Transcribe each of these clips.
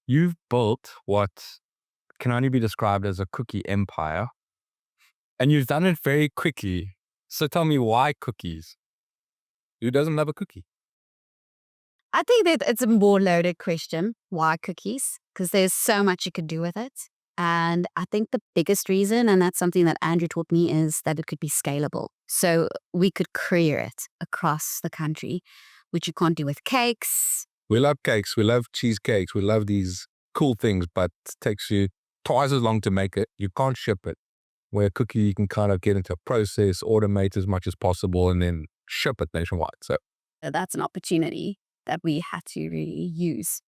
You've built what can only be described as a cookie empire, and you've done it very quickly. So tell me, why cookies? Who doesn't love a cookie? I think that it's a more loaded question. Why cookies? Because there's so much you could do with it. And I think the biggest reason, and that's something that Andrew taught me, is that it could be scalable. So we could courier it across the country, which you can't do with cakes. We love cakes. We love cheesecakes. We love these cool things, but it takes you twice as long to make it. You can't ship it. Where a cookie, you can kind of get into a process, automate as much as possible, and then ship it nationwide. So That's an opportunity that we had to really use.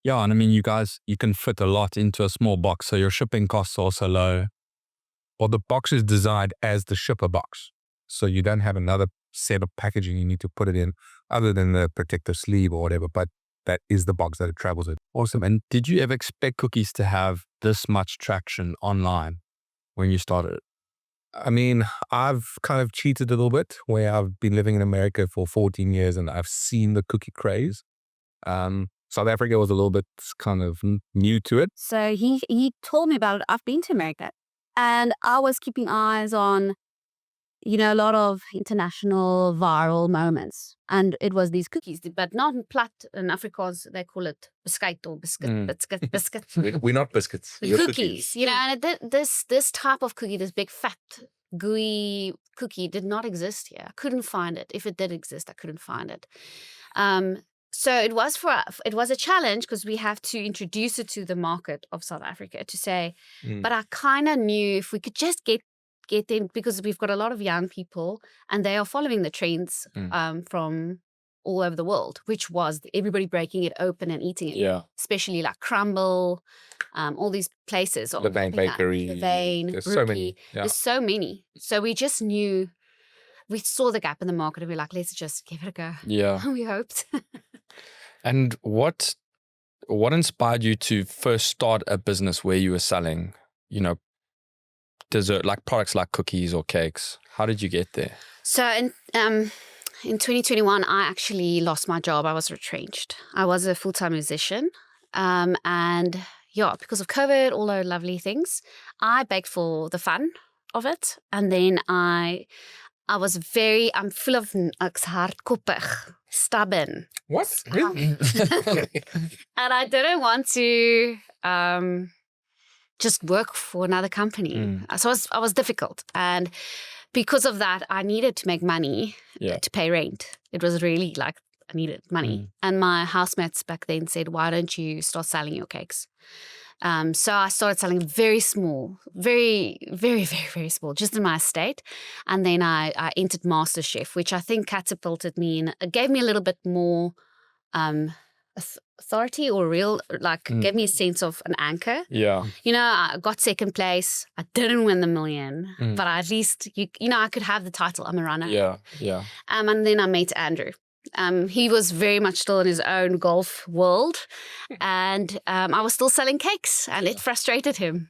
yeah, and I mean, you guys, you can fit a lot into a small box, so your shipping costs are also low. Well, the box is designed as the shipper box, so you don't have another set of packaging you need to put it in, other than the protective sleeve or whatever. But that is the box that it travels in. Awesome. And did you ever expect cookies to have this much traction online when you started it? I mean, I've kind of cheated a little bit, where I've been living in America for 14 years and I've seen the cookie craze. South Africa was a little bit kind of new to it. So he told me about it. I've been to America, and I was keeping eyes on, a lot of international viral moments. And it was these cookies, but not in plat in Afrikaans, they call it biscuit or biscuit. We're not biscuits. We're Cookies, and this type of cookie, this big fat gooey cookie, did not exist here. I couldn't find it. If it did exist, I couldn't find it. So it was a challenge, because we have to introduce it to the market of South Africa to say, but I kind of knew if we could just get them, because we've got a lot of young people and they are following the trends from all over the world, which was everybody breaking it open and eating it. Yeah. Especially like Crumble, all these places. The Vane Bakery. The Vane, There's Brookie. so many. Yeah. There's so many. So we just knew, we saw the gap in the market and we're like, let's just give it a go. Yeah. We hoped. And what inspired you to first start a business where you were selling, dessert, like products like cookies or cakes? How did you get there? So in 2021, I actually lost my job. I was retrenched. I was a full-time musician. And yeah, because of COVID, all those lovely things, I baked for the fun of it. And then I'm full of hardkoppig, stubborn. What? Really? And I didn't want to just work for another company. So I was difficult. And because of that, I needed to make money to pay rent. It was really like I needed money. And my housemates back then said, why don't you start selling your cakes? So I started selling very small, very, very, very, very small, just in my estate. And then I entered MasterChef, which I think catapulted me and it gave me a little bit more authority, or gave me a sense of an anchor. Yeah. I got second place. I didn't win the million, but at least, I could have the title. I'm a runner. Yeah, yeah. And then I met Andrew. He was very much still in his own golf world, and I was still selling cakes, and it frustrated him.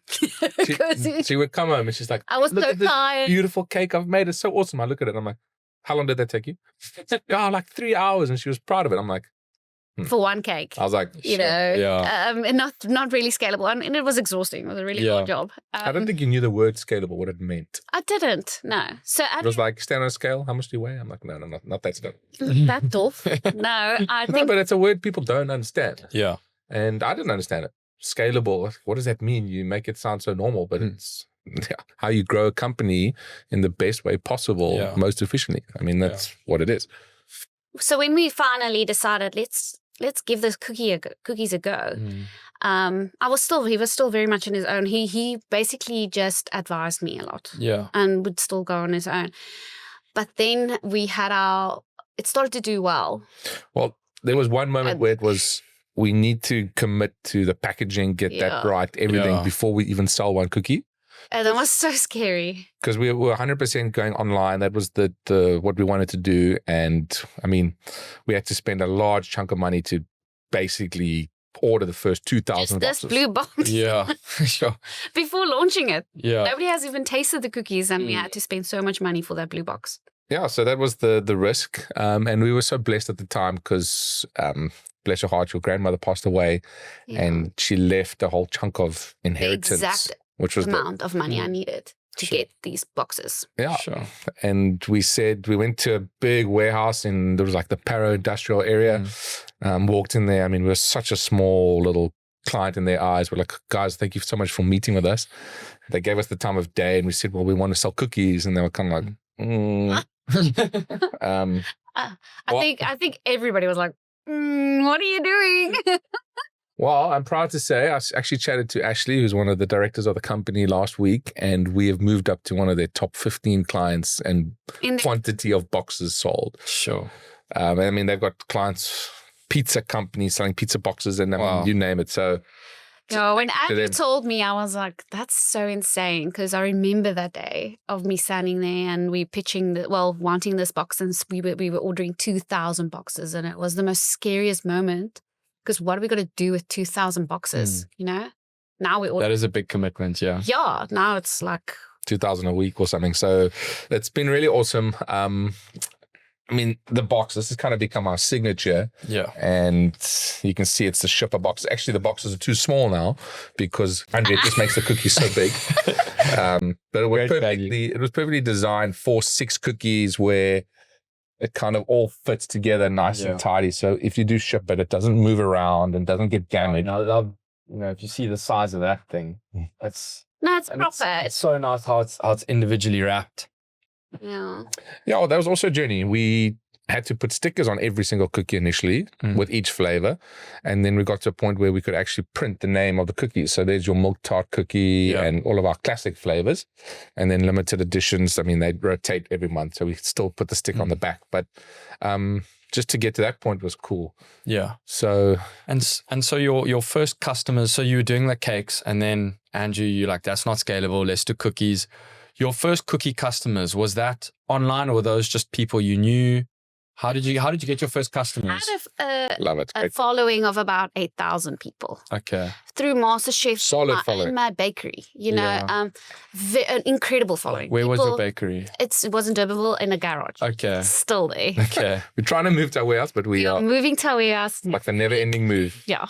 She would come home and she's like, I was look so at this tired. beautiful cake I've made. It's so awesome. I look at it and I'm like, how long did that take you? Yeah, like 3 hours. And she was proud of it. I'm like, For one cake. I was like, sure. And not really scalable. And it was exhausting. It was a really hard job. I don't think you knew the word scalable, what it meant. I didn't, no. So It was like, stand on a scale, how much do you weigh? I'm like, no, not that stuff. that tough. No, I think. No, but it's a word people don't understand. Yeah. And I didn't understand it. Scalable, what does that mean? You make it sound so normal, but it's how you grow a company in the best way possible, most efficiently. I mean, that's what it is. So when we finally decided, let's give this cookies a go. He was still very much in his own. He basically just advised me a lot. Yeah. And would still go on his own. But then it started to do well. Well, there was one moment where it was, we need to commit to the packaging, get that right, everything before we even sell one cookie. And that was so scary. Because we were 100% going online. That was the what we wanted to do. And I mean, we had to spend a large chunk of money to basically order the first 2,000 boxes. This blue box. Yeah, sure. Before launching it. Yeah. Nobody has even tasted the cookies and we had to spend so much money for that blue box. yeah, so that was the risk. And we were so blessed at the time because, bless her heart, your grandmother passed away and she left a whole chunk of inheritance, exact which was amount of money I needed to get these boxes. Yeah. Sure. And we went to a big warehouse there was like the Paro industrial area. Walked in there. I mean, we were such a small little client in their eyes. We're like, guys, thank you so much for meeting with us. They gave us the time of day and we said, well, we want to sell cookies. And they were kind of like, I think everybody was like, what are you doing? Well, I'm proud to say I actually chatted to Ashley, who's one of the directors of the company last week, and we have moved up to one of their top 15 clients and quantity of boxes sold. Sure. I mean, they've got clients, pizza companies selling pizza boxes and I mean, you name it. So when Andrew told me, I was like, that's so insane. Because I remember that day of me standing there and we pitching, wanting this box, and we were ordering 2,000 boxes, and it was the most scariest moment. Because what are we going to do with 2,000 boxes, you know? Now we order. That is a big commitment, yeah. Yeah, now it's like 2,000 a week or something. So it's been really awesome. I mean, the box, this has kind of become our signature. Yeah. And you can see it's the shipper box. Actually, the boxes are too small now because Andre just makes the cookies so big. But it was perfectly designed for 6 cookies where it kind of all fits together nice and tidy. So if you do ship it, it doesn't move around and doesn't get damaged. If you see the size of that thing, it's proper. It's so nice how it's individually wrapped. Yeah. Yeah, well, that was also a journey. We had to put stickers on every single cookie initially with each flavor. And then we got to a point where we could actually print the name of the cookies. So there's your milk tart cookie and all of our classic flavors. And then limited editions, I mean, they rotate every month. So we still put the sticker on the back. But just to get to that point was cool. Yeah. So and so your first customers, so you were doing the cakes, and then Andrew, you're like, that's not scalable, let's do cookies. Your first cookie customers, was that online or were those just people you knew? How did you get your first customers? love it. A following of about 8,000 people. Okay. Through MasterChef. Solid following. In my bakery, an incredible following. Where was your bakery? It wasn't Durbanville, in a garage. Okay. Still there. Okay. We're trying to move to our warehouse, but we are moving to our warehouse. like the never-ending move. Yeah.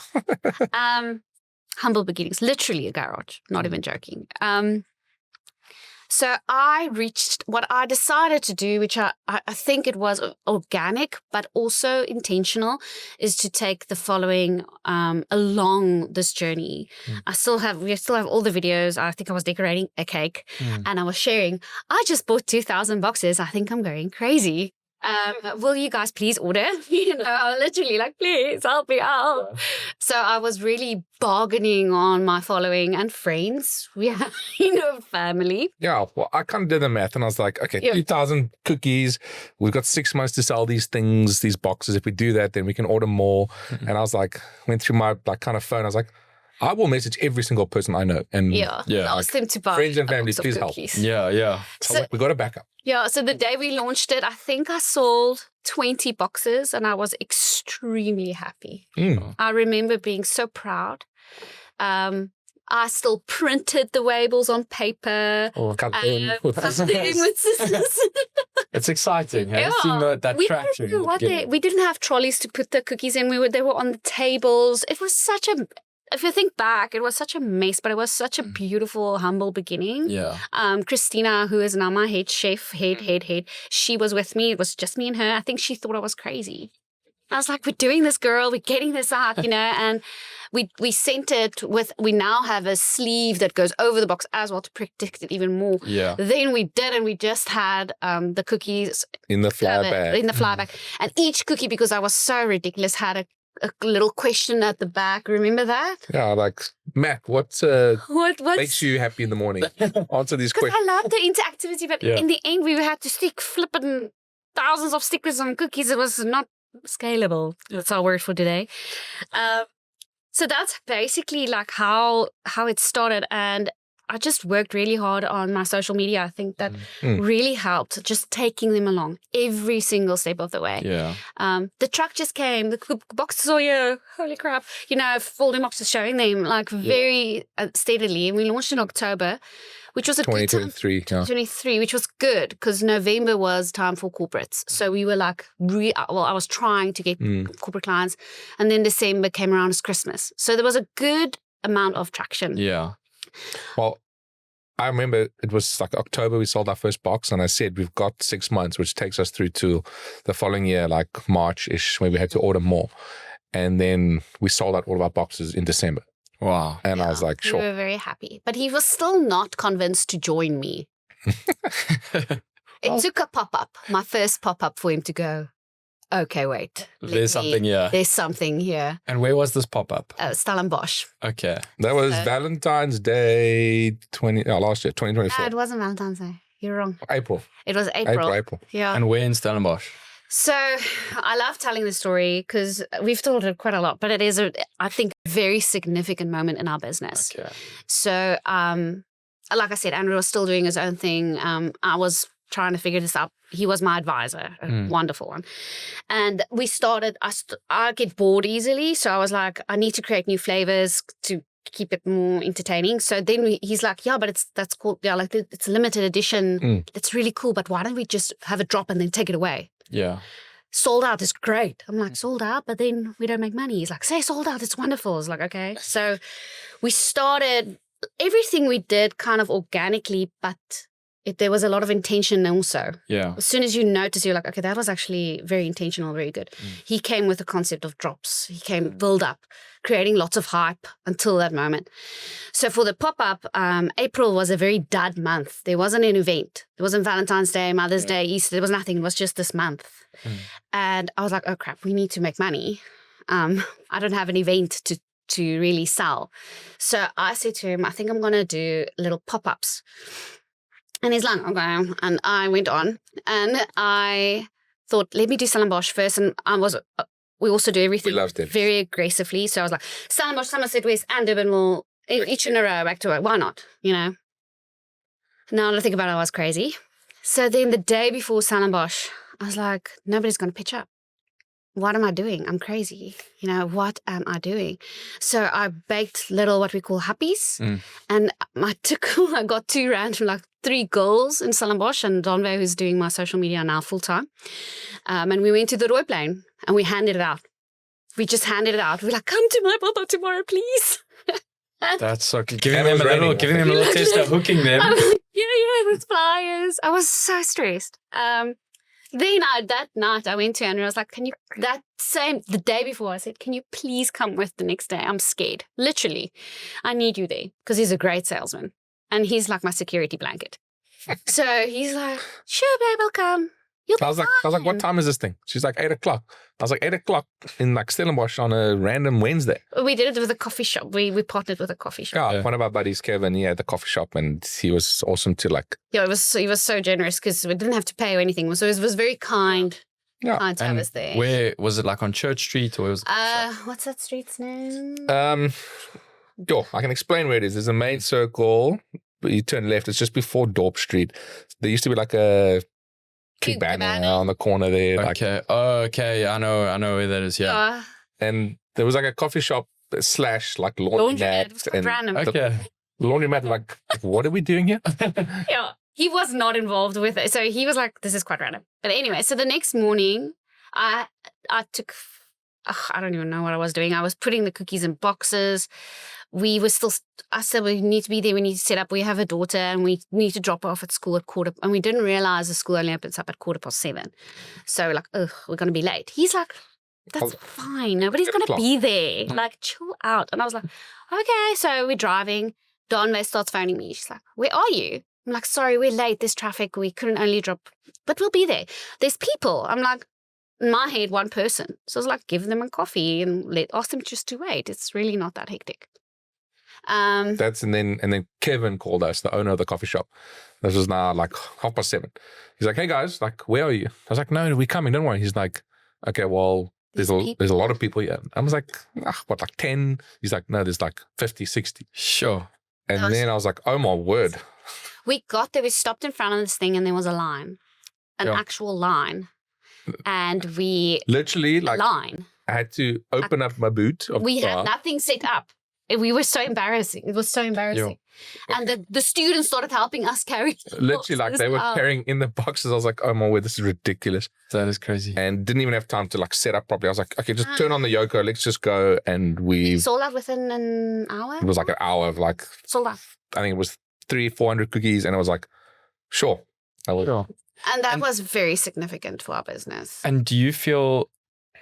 Humble beginnings. Literally a garage. Not even joking. So I reached what I decided to do, which I think it was organic, but also intentional, is to take the following along this journey. We still have all the videos. I think I was decorating a cake and I was sharing, I just bought 2,000 boxes. I think I'm going crazy. Will you guys please order? I'm literally like, please help me out. Yeah. So I was really bargaining on my following and friends. We have, family. Yeah, well, I kind of did the math and I was like, okay, 2,000 cookies. We've got 6 months to sell these things, these boxes. If we do that, then we can order more. And I was like, went through my kind of phone. I was like, I will message every single person I know and ask them to buy friends and family, please help. Yeah. So we got a backup. Yeah, so the day we launched it, I think I sold 20 boxes and I was extremely happy. I remember being so proud. I still printed the labels on paper. It's exciting. Hey? Yeah. Seeing that traction. We didn't have trolleys to put the cookies in. They were on the tables. It was if you think back, it was such a mess, but it was such a beautiful, humble beginning. Yeah. Christina, who is now my head chef, she was with me. It was just me and her. I think she thought I was crazy. I was like, we're doing this, girl. We're getting this out, and we sent it we now have a sleeve that goes over the box as well to protect it even more. Yeah. Then we did, and we just had the cookies in the flour bag. And each cookie, because I was so ridiculous, had a little question at the back. Remember that? Yeah, like, Matt, what makes you happy in the morning? Answer these questions. I love the interactivity, but in the end, we had to stick flipping thousands of stickers on cookies. It was not scalable. That's our word for today. So that's basically like how it started. And I just worked really hard on my social media. I think that really helped, just taking them along every single step of the way. Yeah. The truck just came, the boxes are here, holy crap. Folding boxes, showing them like very steadily. And we launched in October, which was a good time. 2023. Yeah. 2023, which was good because November was time for corporates. So we were like, I was trying to get corporate clients. And then December came around as Christmas. So there was a good amount of traction. Yeah. Well, I remember it was like October, we sold our first box, and I said we've got 6 months, which takes us through to the following year, like March-ish, where we had to order more. And then we sold out all of our boxes in December. Wow. And I was like, sure. We were very happy. But he was still not convinced to join me. It took a pop-up, my first pop-up, for him to go, okay, wait. There's something here. There's something here. And where was this pop-up? Stellenbosch. Okay. That was Valentine's Day last year, 2024. It wasn't Valentine's Day. You're wrong. April. It was April. April. Yeah. And where in Stellenbosch? So I love telling the story because we've told it quite a lot, but it is, I think, a very significant moment in our business. Okay. So, like I said, Andrew was still doing his own thing. I was trying to figure this out. He was my advisor, a wonderful one. And we started, I get bored easily. So I was like, I need to create new flavors to keep it more entertaining. So then he's like, yeah, but that's cool. Yeah, like it's a limited edition. It's really cool. But why don't we just have a drop and then take it away? Yeah. Sold out is great. I'm like, sold out, but then we don't make money. He's like, say sold out, it's wonderful. I was like, okay. So we started, everything we did kind of organically, but there was a lot of intention also. Yeah. As soon as you notice, you're like, okay, that was actually very intentional, very good. He came with the concept of drops. He came build up, creating lots of hype until that moment. So for the pop-up, April was a very dud month. There wasn't an event. There wasn't Valentine's Day, Mother's Day, Easter. There was nothing. It was just this month. And I was like, oh crap, we need to make money. I don't have an event to really sell. So I said to him, I think I'm going to do little pop-ups. And he's like, okay. And I went on and I thought, let me do Stellenbosch first. And we also do everything very aggressively. So I was like, Stellenbosch, Somerset West, and Durban will each in a row back to work. Why not? Now that I think about it, I was crazy. So then the day before Stellenbosch, I was like, nobody's going to pitch up. What am I doing? I'm crazy. What am I doing? So I baked little, what we call happies. And I got 2 rand from like 3 girls in Stellenbosch and Donve, who's doing my social media now full time. And we went to the Rooiplane and we handed it out. We just handed it out. We're like, come to my pop-up tomorrow, please. That's so good. Giving them a little taste of hooking them. Yeah, with flyers. I was so stressed. Then that night I went to Andrew. I was like, the day before, I said, can you please come with the next day? I'm scared. Literally. I need you there because he's a great salesman. And he's like my security blanket. So he's like, sure, babe, I'll come. I was like, what time is this thing? She's like 8 o'clock. I was like, 8 o'clock in like Stellenbosch on a random Wednesday. We did it with a coffee shop. We partnered with a coffee shop. Yeah, one of our buddies, Kevin, he had the coffee shop and he was awesome to like. Yeah, he was so generous because we didn't have to pay or anything. So it was very kind. Yeah. Kind to have us there. Where was it, like on Church Street or where was it? What's that street's name? I can explain where it is. There's a main circle. You turn left. It's just before Dorp Street. There used to be like a cabana on the corner there. Okay. Okay. I know where that is. Yeah. And there was like a coffee shop / like laundromat. It was quite random. Okay. Laundromat, like, what are we doing here? Yeah. He was not involved with it. So he was like, this is quite random. But anyway, so the next morning, I took, I don't even know what I was doing. I was putting the cookies in boxes. I said, we need to be there. We need to set up. We have a daughter and we need to drop her off at school at and we didn't realize the school only opens up at 7:15. So we're like, we're going to be late. He's like, that's fine. Nobody's going to be there. Like, chill out. And I was like, okay. So we're driving. Donve starts phoning me. She's like, where are you? I'm like, sorry, we're late. There's traffic. We couldn't only drop, but we'll be there. There's people. I'm like, in my head, one person. So I was like, give them a coffee and ask them just to wait. It's really not that hectic. And then Kevin called us, the owner of the coffee shop. This was now like 7:30. He's like, hey guys, like, where are you? I was like, no, we're coming, don't worry. He's like, okay, well, there's a lot of people here. I was like, what, like 10? He's like, no, there's like 50, 60. Sure. And That was- then I was like, oh my word. We got there, we stopped in front of this thing and there was a line, an Yeah. actual line. And we, Literally, a like, line. I had to open up my boot of We the had car. nothing set up. We were so embarrassing. It was so embarrassing. And the students started helping us carry Literally, like, they were out. carrying in the boxes. I was like, oh my word, this is ridiculous. That is crazy. And didn't even have time to like set up properly. I was like, okay, just turn on the Yoko. Let's just go. And we, Sold out within an hour. it was like an hour of like, Sold out. I think it was 300-400 cookies. And I was like, sure. I will. Sure. And that was very significant for our business. And do you feel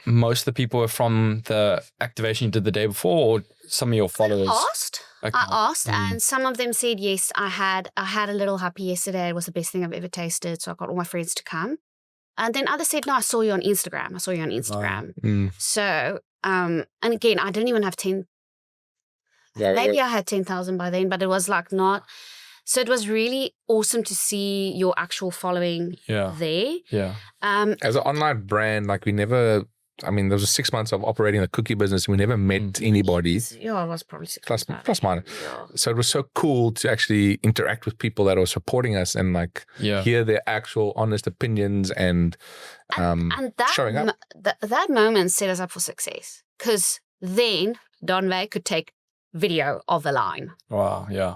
most of the people were from the activation you did the day before, or some of your followers? Okay. I asked, and some of them said yes. I had a little happy yesterday. It was the best thing I've ever tasted. So I got all my friends to come. And then others said, no, I saw you on Instagram. So, and again, I didn't even have 10. Yeah, Maybe I had 10,000 by then, but it was like not. So it was really awesome to see your actual following Yeah. there. Yeah. as an online brand, like we never, I mean, there was 6 months of operating the cookie business. We never met anybody, Yeah, it was probably 6 plus months back. plus minus. Yeah. So it was so cool to actually interact with people that were supporting us and like Yeah. hear their actual honest opinions and And that showing up. that moment set us up for success, because then Donway could take video of the line. Wow. Yeah.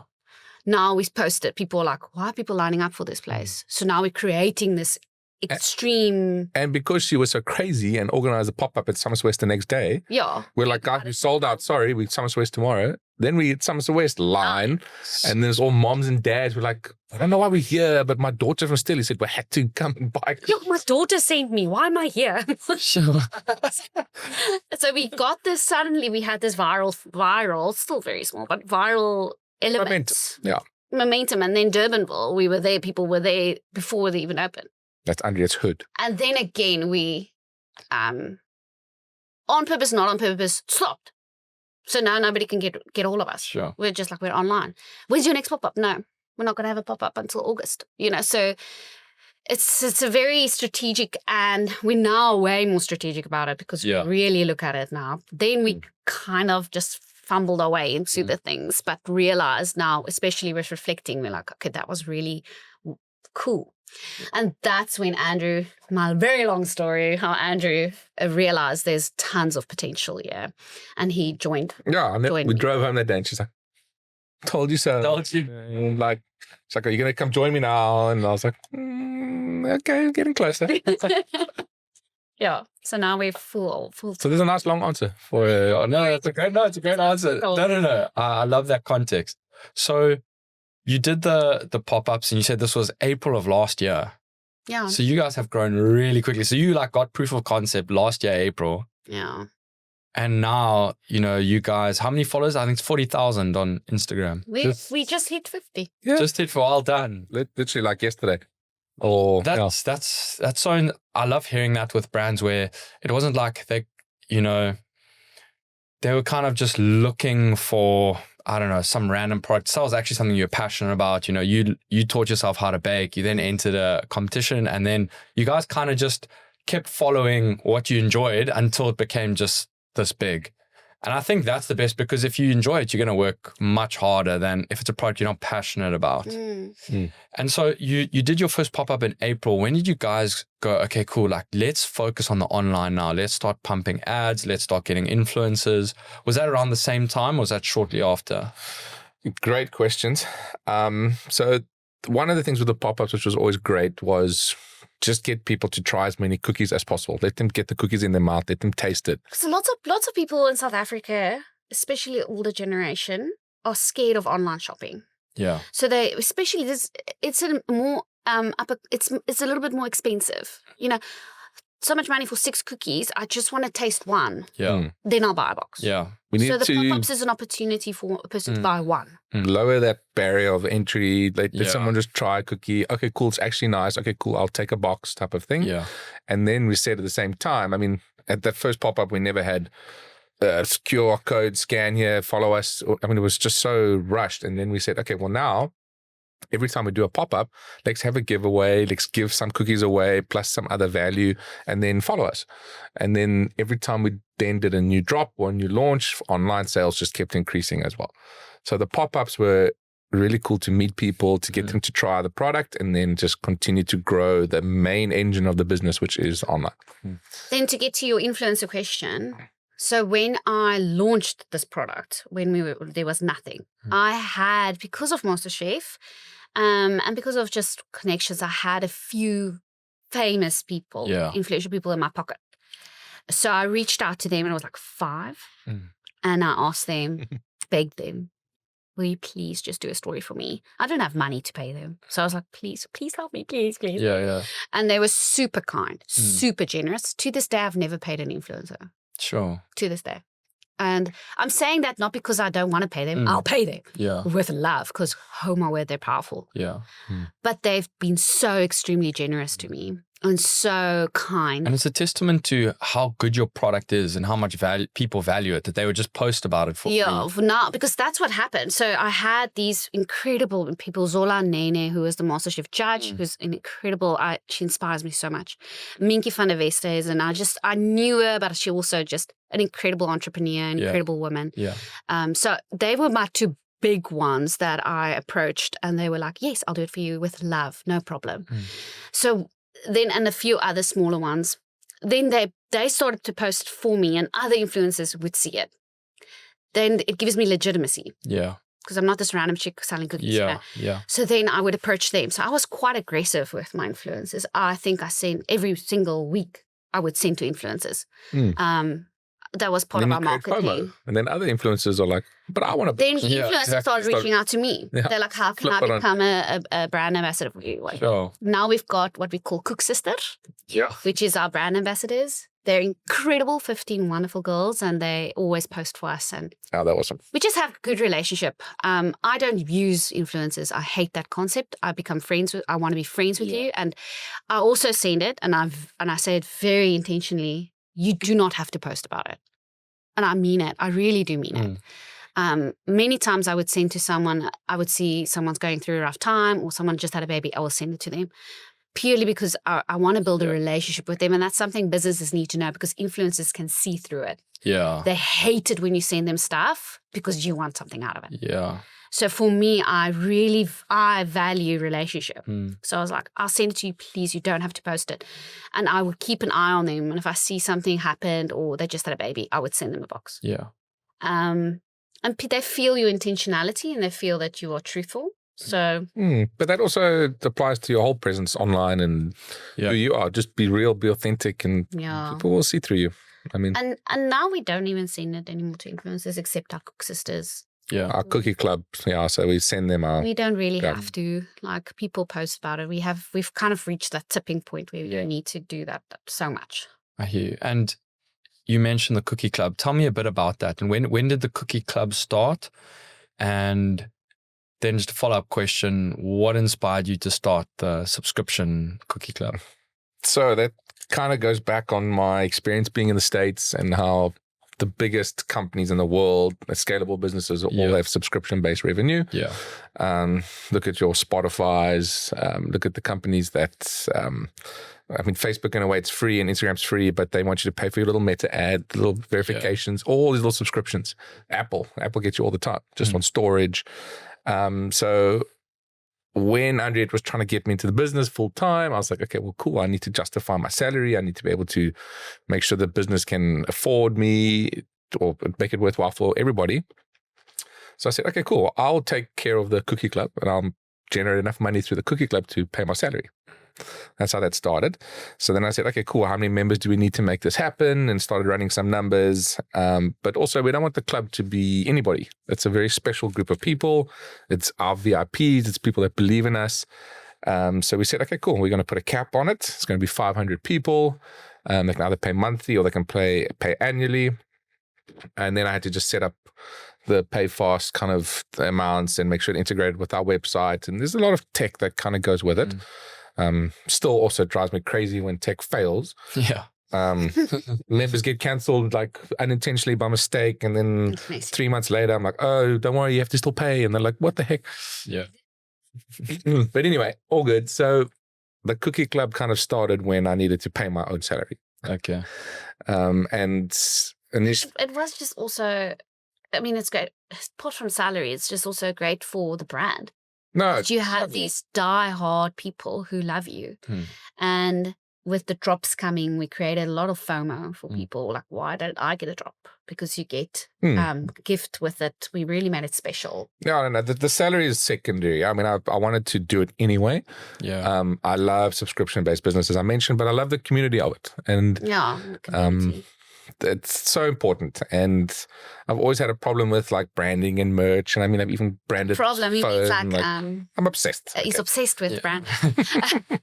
Now we post it. People are like, why are people lining up for this place? So now we're creating this extreme. And because she was so crazy and organized a pop-up at Summers West the next day, Yeah. we're like, guys, we sold out. Sorry, we Summers West tomorrow. Then we hit Summers West line, and there's all moms and dads. We're like, I don't know why we're here, but my daughter from Stilly said we had to come and buy. Yeah, my daughter sent me. Why am I here? Sure. So we got this, suddenly we had this viral, still very small, but viral element. Yeah. Momentum. And then Durbanville, we were there, people were there before they even opened. That's Andrea's hood. And then again, we, on purpose, not on purpose, stopped. So now nobody can get all of us. Sure. We're just like, we're online. When's your next pop-up? No, we're not going to have a pop-up until August. So it's a very strategic, and we're now way more strategic about it because Yeah. we really look at it now. Then we kind of just fumbled our way into the things, but realized now, especially with reflecting, we're like, okay, that was really cool. And that's when Andrew, my very long story, how Andrew realized there's tons of potential here. And he joined. Yeah, and then Join we me. drove home that day, and she's like, "Told you so." Told you. And like, she's like, "Are you gonna come join me now?" And I was like, "Okay, getting closer." Yeah. So now we're full. So there's a nice long answer for. No, it's a great answer. Cool. No. I love that context. So you did the pop-ups, and you said this was April of last year. Yeah. So you guys have grown really quickly. So you like got proof of concept last year, April. Yeah. And now, you guys, how many followers? I think it's 40,000 on Instagram. We just hit 50. Yeah. Just hit for well done. Literally like yesterday. Or That's so, I love hearing that with brands where it wasn't like they were kind of just looking for, I don't know, some random product. So it was actually something you're passionate about. You taught yourself how to bake. You then entered a competition, and then you guys kind of just kept following what you enjoyed until it became just this big. And I think that's the best, because if you enjoy it, you're going to work much harder than if it's a product you're not passionate about. And so you did your first pop-up in April. When did you guys go, okay, cool, like let's focus on the online now. Let's start pumping ads. Let's start getting influencers. Was that around the same time, or was that shortly after? Great questions. So one of the things with the pop-ups, which was always great, was just get people to try as many cookies as possible. Let them get the cookies in their mouth. Let them taste it. So lots of people in South Africa, especially older generation, are scared of online shopping. Yeah. So they, especially this, it's a more it's a little bit more expensive. So much money for 6 cookies. I just want to taste one. Yeah. Then I'll buy a box. Yeah. We need So the to pop-ups is an opportunity for a person to buy one. lower that barrier of entry. Let Yeah. someone just try a cookie. Okay, cool. It's actually nice. Okay, cool. I'll take a box type of thing. Yeah. And then we said at the same time, I mean, at that first pop-up, we never had QR code, scan here, follow us. I mean, it was just so rushed. And then we said, okay, well now, every time we do a pop-up, let's have a giveaway. Let's give some cookies away plus some other value, and then follow us. And then every time we then did a new drop or a new launch, online sales just kept increasing as well. So the pop-ups were really cool to meet people, to get them to try the product, and then just continue to grow the main engine of the business, which is online. Then to get to your influencer question, so when I launched this product, there was nothing. I had, because of MasterChef, and because of just connections, I had a few famous people, influential people in my pocket. So I reached out to them, and it was like 5. And I asked them, begged them, will you please just do a story for me? I don't have money to pay them. So I was like, please help me, please. Yeah. And they were super kind, super generous. To this day, I've never paid an influencer. Sure. To this day. And I'm saying that not because I don't want to pay them. I'll pay them with love, because oh my word, they're powerful. Yeah. But they've been so extremely generous to me and so kind. And it's a testament to how good your product is and how much people value it, that they would just post about it for free. Now, because that's what happened. So I had these incredible people, Zola Nene, who was the MasterChef judge, who's an incredible, she inspires me so much. Minky van der Vestes, and I knew her, but she also just an incredible entrepreneur, an incredible woman. Yeah. So they were my 2 big ones that I approached, and they were like, yes, I'll do it for you with love, no problem. So then, and a few other smaller ones, then they started to post for me, and other influencers would see it. Then it gives me legitimacy. Yeah. Because I'm not this random chick selling cookies. Yeah. So then I would approach them. So I was quite aggressive with my influencers. I think I sent every single week, I would send to influencers. That was part of our marketing. And then other influencers are like, but I want to. Then influencers started reaching out to me. Yeah. They're like, how can I become a brand ambassador for you? Sure. Now we've got what we call Cook Sister, which is our brand ambassadors. They're incredible, 15 wonderful girls, and they always post for us. And that was awesome. We just have a good relationship. I don't use influencers. I hate that concept. I want to be friends with you. And I also send it, and I say it very intentionally. You do not have to post about it. And I mean it. I really do mean it. Many times I would send to someone, I would see someone's going through a rough time, or someone just had a baby, I will send it to them. Purely because I want to build a relationship with them. And that's something businesses need to know, because influencers can see through it. Yeah. They hate it when you send them stuff because you want something out of it. Yeah. So for me, I value relationship. So I was like, I'll send it to you, please. You don't have to post it. And I would keep an eye on them. And if I see something happened or they just had a baby, I would send them a box. Yeah. And they feel your intentionality, and they feel that you are truthful. So, but that also applies to your whole presence online and who you are. Just be real, be authentic, and people will see through you. I mean, and now we don't even send it anymore to influencers except our Cook Sisters. Yeah. Our cookie club, so we send them our... We don't really have to. Like, people post about it. We've kind of reached that tipping point where we don't need to do that so much. I hear you. And you mentioned the cookie club. Tell me a bit about that. And when did the cookie club start? And then just a follow-up question, what inspired you to start the subscription cookie club? So that kind of goes back on my experience being in the States, and how the biggest companies in the world, scalable businesses, all have subscription-based revenue. Yeah. Look at your Spotify's, look at the companies that, Facebook in a way it's free and Instagram's free, but they want you to pay for your little meta ad, little verifications, all these little subscriptions. Apple gets you all the time, just on storage. So when Andriette was trying to get me into the business full time, I was like, okay, well, cool. I need to justify my salary. I need to be able to make sure the business can afford me or make it worthwhile for everybody. So I said, okay, cool. I'll take care of the cookie club, and I'll generate enough money through the cookie club to pay my salary. That's how that started. So then I said, okay, cool. How many members do we need to make this happen? And started running some numbers. But also, we don't want the club to be anybody. It's a very special group of people. It's our VIPs. It's people that believe in us. So we said, okay, cool. We're going to put a cap on it. It's going to be 500 people. They can either pay monthly or they can pay annually. And then I had to just set up the pay fast kind of amounts and make sure it integrated with our website. And there's a lot of tech that kind of goes with it. Still also drives me crazy when tech fails. Yeah. Members get cancelled like unintentionally by mistake. And then 3 months later, I'm like, oh, don't worry, you have to still pay. And they're like, what the heck? Yeah. But anyway, all good. So the cookie club kind of started when I needed to pay my own salary. Okay. And It was just also I mean, it's great. Apart from salary, it's just also great for the brand. No, But you have these die-hard people who love you. And with the drops coming, we created a lot of FOMO for people. Like, why don't I get a drop? Because you get gift with it. We really made it special. No. The salary is secondary. I mean, I wanted to do it anyway. Yeah. I love subscription-based business, as I mentioned, but I love the community of it. And Yeah. Community. it's so important. And I've always had a problem with like branding and merch. And I mean, I've even branded Problem. He phone, means like, I'm obsessed. he's obsessed with brand.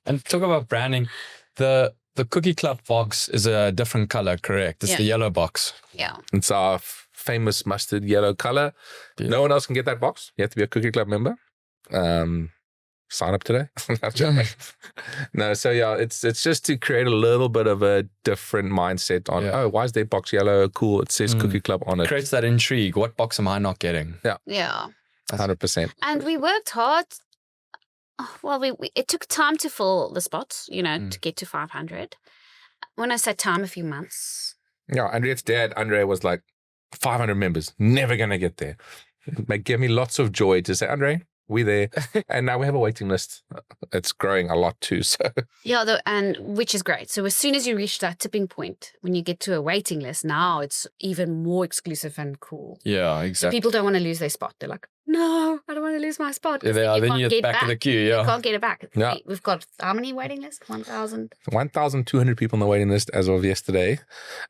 And talk about branding. The Cookie Club box is a different color, correct? It's the yellow box. Yeah. It's our famous mustard yellow color. No one else can get that box. You have to be a Cookie Club member. Sign up today. No, so yeah, it's just to create a little bit of a different mindset on, why is their box yellow? Cool, it says Cookie Club on it. Creates that intrigue. What box am I not getting? Yeah. 100%. And we worked hard. Well, it took time to fill the spots, to get to 500. When I said time, a few months. Yeah, Andrea's dad, Andre, was like, 500 members, never going to get there. It gave me lots of joy to say, Andre, we're there. And now we have a waiting list. It's growing a lot too. So yeah, and which is great. So as soon as you reach that tipping point, when you get to a waiting list, now it's even more exclusive and cool. Yeah, So exactly. people don't want to lose their spot. They're like, no, I don't want to lose my spot. Yeah, they are. Then you're back in the queue. You Yeah. can't get it back. Yeah. We've got how many waiting lists? 1,000. 1,200 people on the waiting list as of yesterday.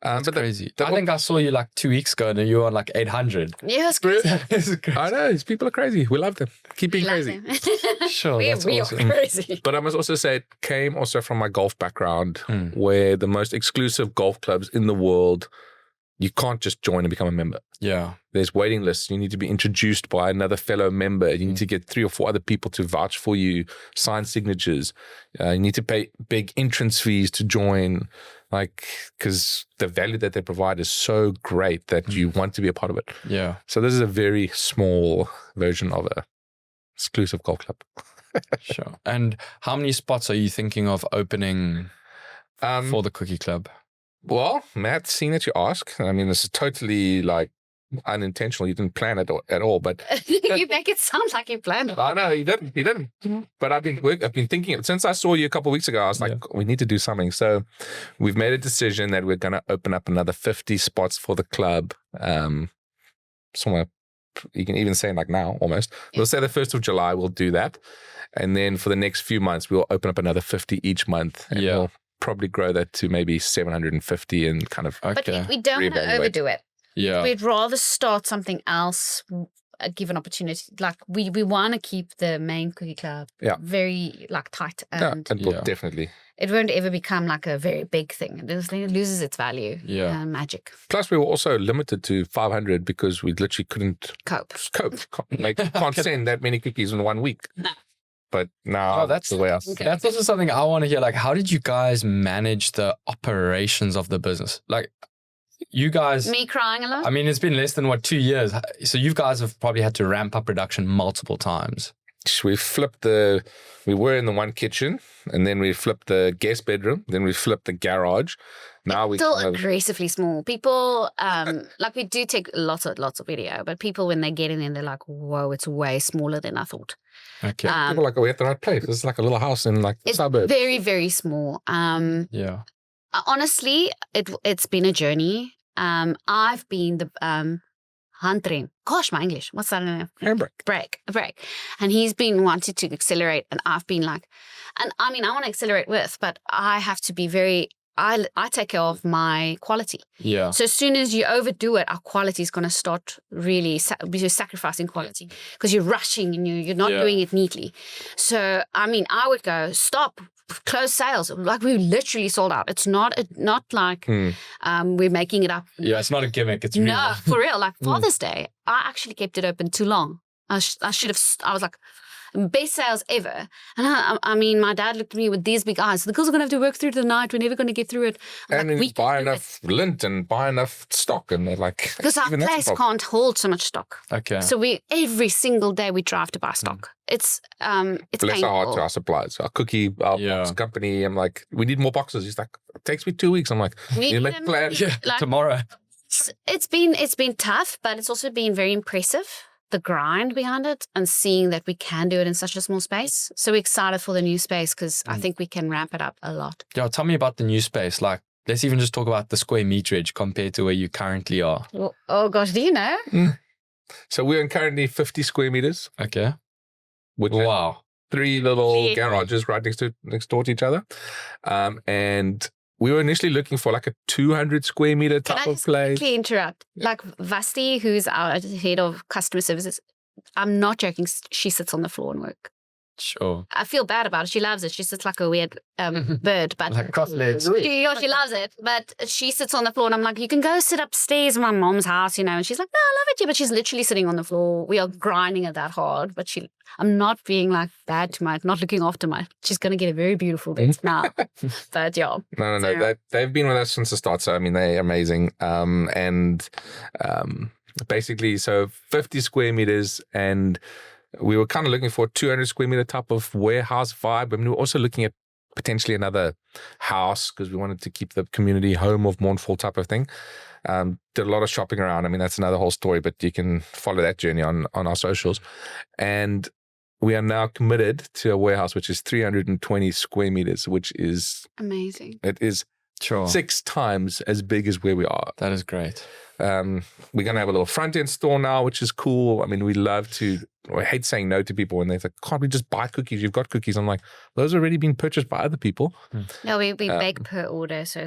That's crazy. I think I saw you like 2 weeks ago and you were on like 800. Yeah, it's crazy. It's crazy. I know, these people are crazy. We love them. Keep being crazy. Sure, we that's are awesome. crazy. But I must also say it came also from my golf background, where the most exclusive golf clubs in the world, you can't just join and become a member. Yeah. There's waiting lists. You need to be introduced by another fellow member. You need to get 3 or 4 other people to vouch for you, sign signatures. You need to pay big entrance fees to join, because the value that they provide is so great that you want to be a part of it. Yeah. So this is a very small version of a exclusive golf club. Sure. And how many spots are you thinking of opening for the Cookie Club? Well, Matt, seeing that you ask, I mean, this is totally unintentional. You didn't plan it at all, but You make it sound like you planned it. I know he didn't. But I've been thinking since I saw you a couple of weeks ago. I was like, we need to do something. So we've made a decision that we're going to open up another 50 spots for the club. Somewhere you can even say like now almost. We'll say the 1st of July. We'll do that, and then for the next few months, we'll open up another 50 each month. And we'll probably grow that to maybe 750 and kind of. But we don't want to Reevaluate. overdo it. Yeah. We'd rather start something else, give an opportunity. Like we want to keep the main Cookie Club very tight, and Definitely. it won't ever become like a very big thing. It loses its value. Yeah. Magic. Plus, we were also limited to 500 because we literally couldn't Cope. Can't send that many cookies in 1 week. No. But now that's the way I That's also something I want to hear. Like, how did you guys manage the operations of the business? Like, you guys. Me crying a lot? I mean, it's been less than 2 years. So you guys have probably had to ramp up production multiple times. we were in the one kitchen, and then we flipped the guest bedroom, then we flipped the garage. Now we still aggressively small. People, we do take lots of video, but people, when they get in there, they're like, whoa, it's way smaller than I thought. Okay. People are like, we're at the right place. It's like a little house in the suburbs. Very, very small. Yeah. Honestly, it's been a journey. I've been the hunting. Gosh, my English. What's that name? Break. And he's been wanting to accelerate, and I've been like, and I mean, I want to accelerate with, but I have to be very. I take care of my quality. Yeah. So as soon as you overdo it, our quality is going to start really you're sacrificing quality because you're rushing and you're not doing it neatly. So I mean, I would go stop. Close sales, like we literally sold out. It's not like we're making it up. Yeah, it's not a gimmick. It's real. No, for real. Like Father's Day, I actually kept it open too long. I should have. I was like, best sales ever. And I mean, my dad looked at me with these big eyes. The girls are going to have to work through the night. We're never going to get through it. And like, buy enough lint and buy enough stock, and they're like, because our place can't hold so much stock. Okay. So every single day we drive to buy stock. It's bless painful. our heart to our suppliers, our box company. I'm like, we need more boxes. He's like, it takes me 2 weeks. I'm like, you make plans. Tomorrow. It's been tough, but it's also been very impressive. The grind behind it and seeing that we can do it in such a small space. So we're excited for the new space because I think we can ramp it up a lot. Yeah, tell me about the new space. Like, let's even just talk about the square meterage compared to where you currently are. Well, oh gosh, do you know? So we're currently 50 square meters, Okay. which Wow. 3 little Yeah. garages right next door to each other. And we were initially looking for like a 200 square meter Can I type of just place. quickly interrupt? Like Vasti, who's our head of customer services, I'm not joking. She sits on the floor and work. Sure. I feel bad about it. She loves it. She sits like a weird bird, but Like cross legs. she loves it. But she sits on the floor, and I'm like, you can go sit upstairs in my mom's house, And she's like, no, I love it. Yeah, but she's literally sitting on the floor. We are grinding it that hard, but I'm not being like bad to not looking after she's gonna get a very beautiful desk now. But yeah, No. So- They've been with us since the start. So, I mean, they're amazing. Basically, so 50 square meters, and we were kind of looking for a 200 square meter type of warehouse vibe. I mean, we were also looking at potentially another house because we wanted to keep the community home of Mondvol type of thing. Did a lot of shopping around. I mean, that's another whole story, but you can follow that journey on our socials. And we are now committed to a warehouse which is 320 square meters, which is amazing. it is Sure. 6 times as big as where we are. That is great. We're going to have a little front end store now, which is cool. I mean, I hate saying no to people when they say, can't we just buy cookies? You've got cookies. I'm like, those have already been purchased by other people. No, we bake per order, so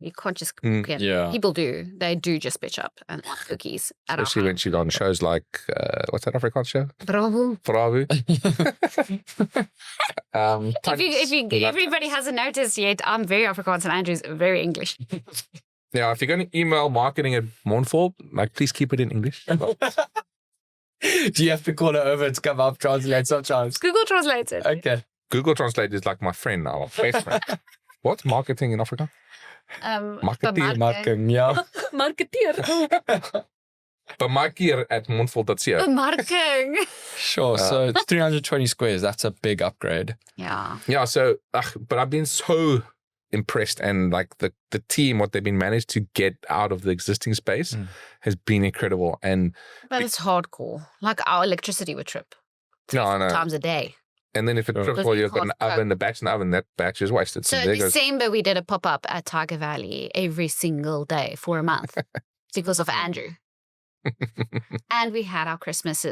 you can't just get. Yeah. People do. They do just pitch up and want cookies. At Especially when she's on shows like, what's that Afrikaans show? Bravo. Bravo. If everybody hasn't noticed yet, I'm very Afrikaans and Andrew's very English. Yeah, if you're going to email marketing at Mondvol, like, please keep it in English. Do you have to call it over to come up translate sometimes? Google Translate it. Okay. Google Translate is like my friend now, my best friend. What's marketing in Africa? Marketeer. Marketing, yeah. Marketeer. Bemarkeer at mondvol.co. Marketing. Sure. So it's 320 squares. That's a big upgrade. Yeah. Yeah, so, but I've been so impressed, and like the team, what they've been managed to get out of the existing space has been incredible. And But it's hardcore. Like our electricity would trip no, I know. times a day. And then if it trips, Because well, we you've got an can't oven, a batch in the oven, that batch is wasted. So there in goes. December, we did a pop-up at Tiger Valley every single day for a month because of Andrew. And we had our Christmas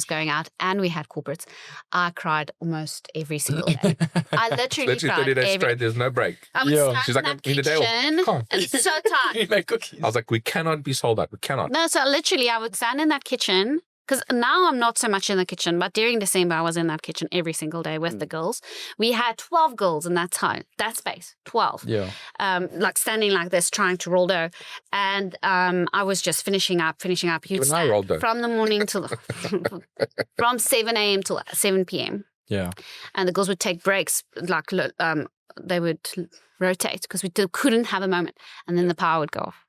going out, and we had corporates. I cried almost every single day. I literally Literally cried 30 days straight, there's no break. I would Yeah. stand She's like, in I that need a day kitchen. off. Come on. It's so You tight. make cookies. I was like, we cannot be sold out. We cannot. No, so literally, I would stand in that kitchen. Because now I'm not so much in the kitchen, but during December, I was in that kitchen every single day with the girls. We had 12 girls in that space, 12. Yeah. Like standing like this, trying to roll dough. And I was just finishing up. You'd Even I stand rolled dough. from the morning till from 7 a.m. till 7 p.m. Yeah. And the girls would take breaks, like they would rotate because we couldn't have a moment. And then the power would go off.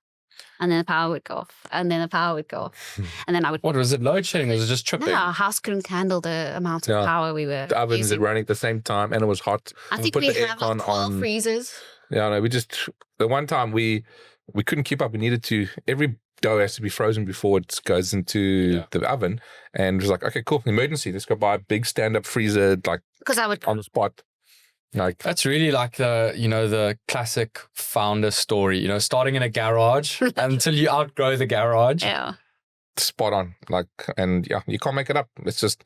And then the power would go off. And then the power would go off. And then I would... What was it? Load shedding? Or was it just tripping? No, our house couldn't handle the amount of Yeah. power we were The ovens using. are running at the same time, and it was hot. I think put we the have like aircon 12 on. freezers. Yeah, no, the one time we couldn't keep up. We needed to, every dough has to be frozen before it goes into the oven. And it was like, okay, cool, emergency. Let's go buy a big stand-up freezer, like Because I would... on the spot. Like, That's really like the classic founder story, starting in a garage until you outgrow the garage. Yeah. spot on. Like, and yeah, you can't make it up. It's just,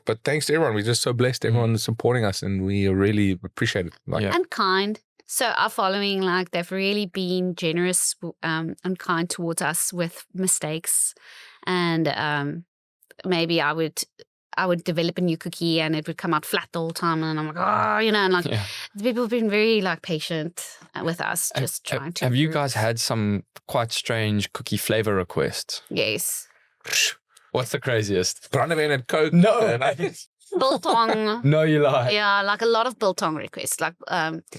but thanks to everyone. We're just so blessed. Everyone is supporting us, and we really appreciate it. Like, Yeah. And kind. So our following, like, they've really been generous and kind towards us with mistakes. And maybe I would develop a new cookie and it would come out flat the whole time, and I'm like, and like people have been very like patient with us, just trying to. Have you improve. guys had some quite strange cookie flavor requests? Yes. What's the craziest? brandewijn and Coke. No. Biltong. No, you lie. Yeah, like a lot of biltong requests, like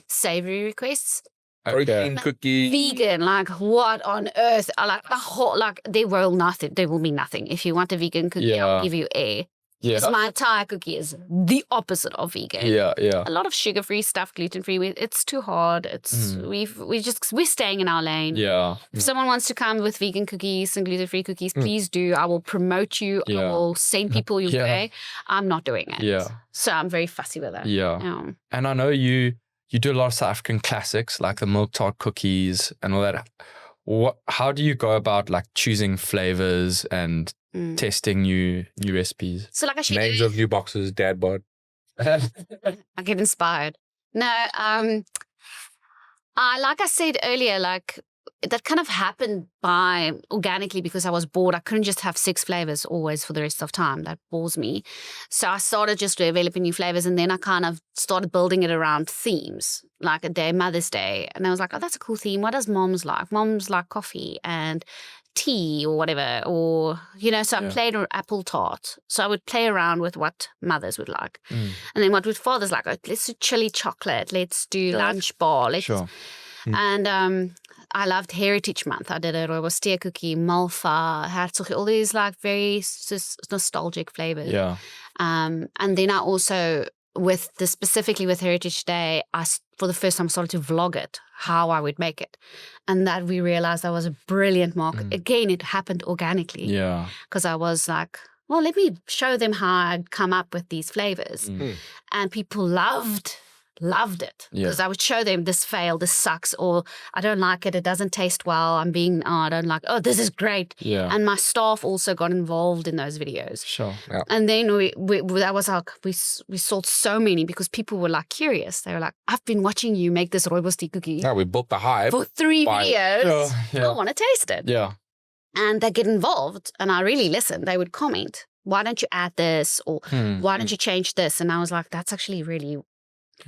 savory requests. protein cookie. Vegan, like what on earth? Like the whole, like there will be nothing. If you want a vegan cookie, I'll Yeah. give you A. Yeah. So my entire cookie is the opposite of vegan. Yeah. Yeah. A lot of sugar-free stuff, gluten-free. It's too hard. We're staying in our lane. Yeah. If someone wants to come with vegan cookies and gluten-free cookies, please do. I will promote you. I Yeah. will send people your way. I'm not doing it. Yeah. So I'm very fussy with that. Yeah. And I know you do a lot of South African classics like the milk tart cookies and all that. How do you go about like choosing flavors and testing new recipes? So like I should Names of new boxes, dad bod. I get inspired. No, like I said earlier, like that kind of happened by organically because I was bored. I couldn't just have 6 flavors always for the rest of time. That bores me. So I started just developing new flavors, and then I kind of started building it around themes, like a day, Mother's Day. And I was like, oh, that's a cool theme. What does moms like? Moms like coffee and tea or whatever, or, so I played an apple tart. So I would play around with what mothers would like. And then what would fathers like? Oh, let's do chili chocolate. Let's do lunch bar. And I loved Heritage Month. I did a rooibos cookie, malva, herzog, all these like very nostalgic flavors. Yeah. And then I also, specifically with Heritage Day, for the first time started to vlog it, how I would make it. And that we realized that was a brilliant market. Again, it happened organically. Yeah. Because I was like, well, let me show them how I'd come up with these flavors. And people loved it because I would show them this failed, this sucks, or I don't like it, it doesn't taste well, I don't like, oh, this is great. Yeah. And my staff also got involved in those videos. Sure. Yeah. And then that was like, we sold so many because people were like curious. They were like, I've been watching you make this rooibos tea cookie. Yeah, we built the hype. For 3 videos. I want to taste it. Yeah. And they get involved and I really listened. They would comment, why don't you add this? Or why don't you change this? And I was like, that's actually really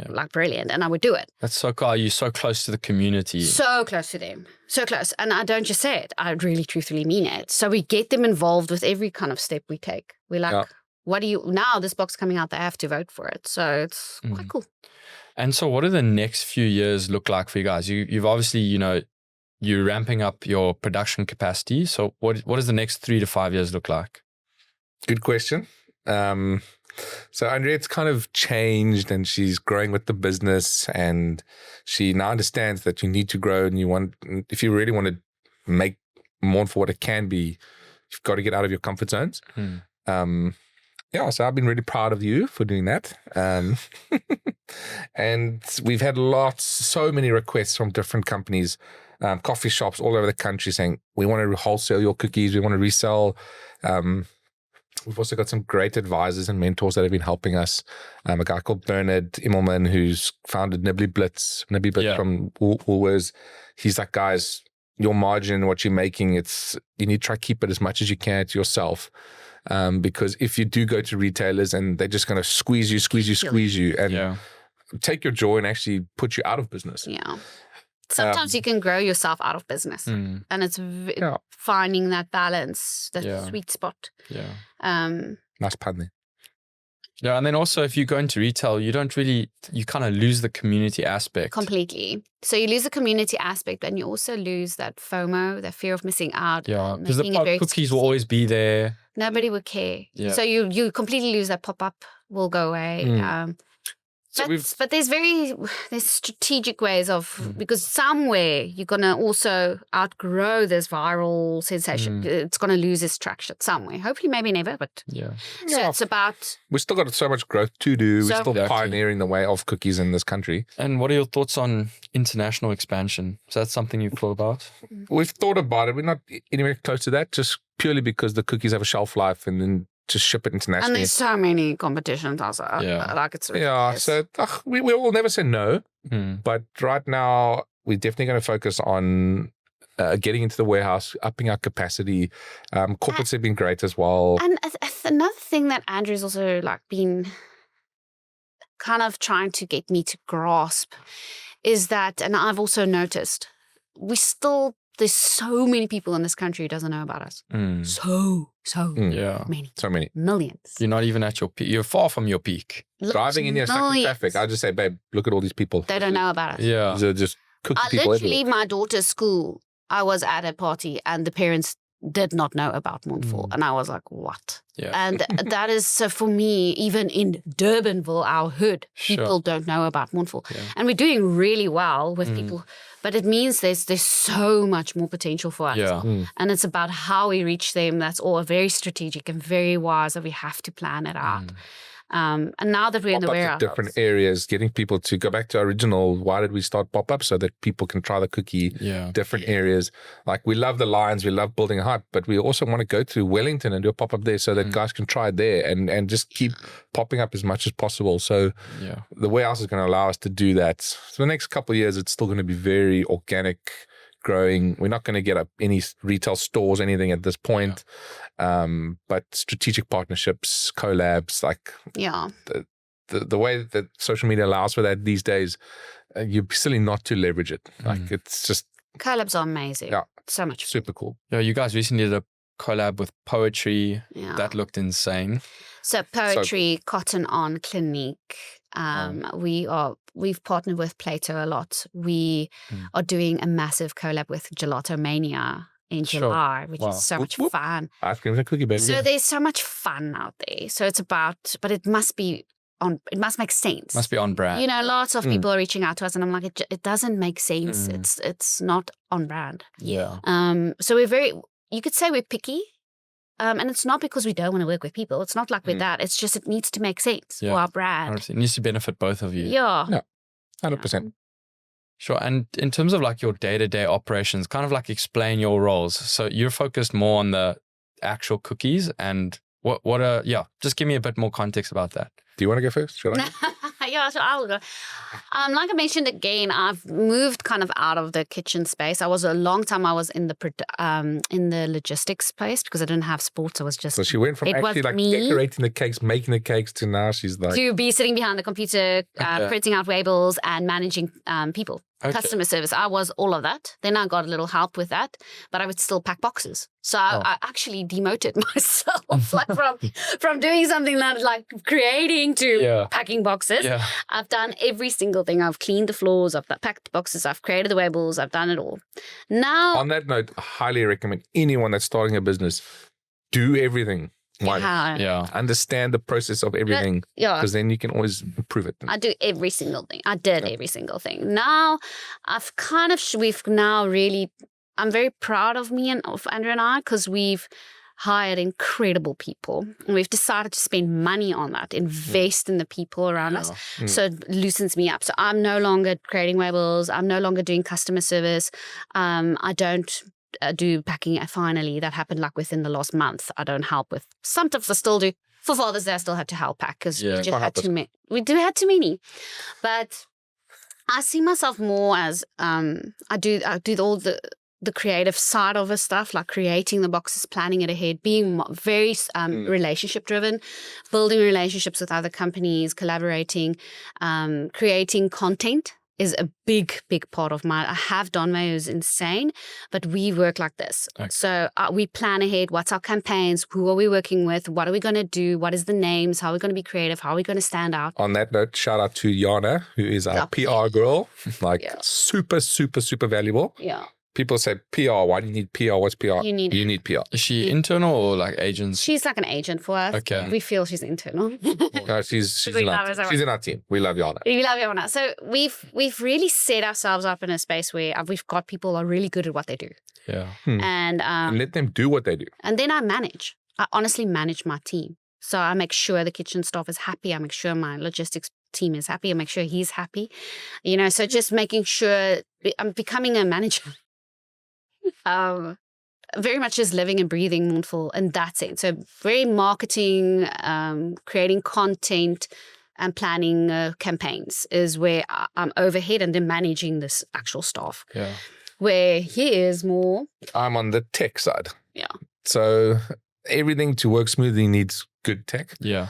like brilliant, and I would do it. That's so cool. You're so close to the community. So close to them. So close. And I don't just say it. I really truthfully mean it. So we get them involved with every kind of step we take. We're like, what do you, now this box coming out, they have to vote for it. So it's quite cool. And so what do the next few years look like for you guys? You've obviously, you're ramping up your production capacity. So what does the next 3 to 5 years look like? Good question. So Andrea's kind of changed and she's growing with the business, and she now understands that you need to grow, and if you really want to make more for what it can be, you've got to get out of your comfort zones. So I've been really proud of you for doing that. And we've had so many requests from different companies, coffee shops all over the country saying, we want to wholesale your cookies, we want to resell. We've also got some great advisors and mentors that have been helping us. A guy called Bernard Immelman, who's founded Nibbly Blitz from Woolworths. He's like, guys, your margin, what you're making, you need to try to keep it as much as you can to yourself. Because if you do go to retailers and they're just going to squeeze you and take your joy and actually put you out of business. Yeah. Sometimes you can grow yourself out of business, and it's finding that balance, that sweet spot. Yeah. Nice pun there. Yeah, and then also if you go into retail, you kind of lose the community aspect. Completely. So you lose the community aspect, and you also lose that FOMO, that fear of missing out. Yeah, because the cookies will always be there. Nobody would care. Yeah. So you completely lose that pop-up, will go away. But there's strategic ways of, because somewhere you're going to also outgrow this viral sensation. It's going to lose its traction somewhere. Hopefully, maybe never, but it's about... We've still got so much growth to do. We're still pioneering the way of cookies in this country. And what are your thoughts on international expansion? Is that something you've thought about? We've thought about it. We're not anywhere close to that, just purely because the cookies have a shelf life, and then to ship it internationally. And there's so many competitions also. Like it's ridiculous. So we will never say no. But right now, we're definitely going to focus on getting into the warehouse, upping our capacity. Corporates have been great as well. And another thing that Andrew's also like been kind of trying to get me to grasp is that, and I've also noticed, there's so many people in this country who doesn't know about us. So many. So many. Millions. You're not even at your peak. You're far from your peak. Driving in here, stuck in traffic. I just say, babe, look at all these people. They don't know about us. Yeah. These are just cookie people literally, my daughter's school, I was at a party and the parents did not know about Mondvol. And I was like, what? Yeah. And that is, so for me, even in Durbanville, our hood, people don't know about Mondvol. Yeah. And we're doing really well with people, but it means there's so much more potential for us. Yeah. And it's about how we reach them. That's all very strategic and very wise that we have to plan it out. And now that we're in the Pop-ups at warehouse. different areas, getting people to go back to our original, why did we start pop-ups? So that people can try the cookie, different areas. Like we love the lines, we love building a hype, but we also want to go to Wellington and do a pop-up there so that guys can try it there and just keep popping up as much as possible. So the warehouse is going to allow us to do that. So the next couple of years, it's still going to be very organic, growing. We're not going to get up any retail stores, anything at this point. But strategic partnerships, collabs, like the way that social media allows for that these days, you're silly not to leverage it. Like it's just collabs are amazing. Yeah, so much fun. super cool. Yeah, you guys recently did a collab with poetry. That looked insane. So poetry, Cotton On, Clinique. We've partnered with Plato a lot. We are doing a massive collab with Gelato Mania in July, which is so much fun. Ice cream and cookie, baby. So there's so much fun out there. So it's about, but it must be on. It must make sense. Must be on brand. You know, lots of people are reaching out to us, and I'm like, it doesn't make sense. It's not on brand. Yeah. So we're very. You could say we're picky. And it's not because we don't want to work with people. It's not like we're that. It's just it needs to make sense for our brand. 100%. It needs to benefit both of you. Yeah. 100%. Sure. And in terms of like your day-to-day operations, kind of like explain your roles. So you're focused more on the actual cookies and just give me a bit more context about that. Do you want to go first? Shall I? Yeah, so I'll go. Like I mentioned again, I've moved kind of out of the kitchen space. I was a long time. I was in the logistics space because I didn't have sports. I was just. So she went from actually like decorating the cakes, making the cakes, to now she's like to be sitting behind the computer, printing out labels and managing people. Customer service. I was all of that. Then I got a little help with that, but I would still pack boxes. So I actually demoted myself like from doing something that like creating to packing boxes. Yeah. I've done every single thing. I've cleaned the floors. I've packed boxes. I've created the labels. I've done it all. Now, on that note, I highly recommend anyone that's starting a business, do everything. Understand the process of everything. Because then you can always improve it. I do every single thing. I did every single thing. Now, we've now really, I'm very proud of me and of Andrew and I, because we've hired incredible people. And we've decided to spend money on that, invest in the people around us. So it loosens me up. So I'm no longer creating labels. I'm no longer doing customer service. I don't do packing finally. That happened like within the last month. I don't help with some stuff. I still do. For Father's Day, I still had to help pack because we just had too many. We had too many. But I see myself more as I do all the creative side of the stuff, like creating the boxes, planning it ahead, being very relationship driven, building relationships with other companies, collaborating, creating content is a big part of I have Donway, who's insane, but we work like this. Okay. So we plan ahead. What's our campaigns? Who are we working with? What are we going to do? What is the names? How are we going to be creative? How are we going to stand out? On that note, shout out to Yana, who is our PR girl. Super, super, super valuable. Yeah. People say PR. Why do you need PR? What's PR? You need PR. Is she internal or like agents? She's like an agent for us. Okay. We feel she's internal. No, she's in our team. We love Yana. We love Yana. So we've really set ourselves up in a space where we've got people who are really good at what they do. Yeah. And let them do what they do. And then I honestly manage my team. So I make sure the kitchen staff is happy. I make sure my logistics team is happy. I make sure he's happy. So just making sure I'm becoming a manager. Very much just living and breathing Mondvol in that sense. So very marketing, creating content and planning campaigns is where I'm overhead and then managing this actual staff. Yeah. Where he is more... I'm on the tech side. Yeah. So everything to work smoothly needs good tech. Yeah.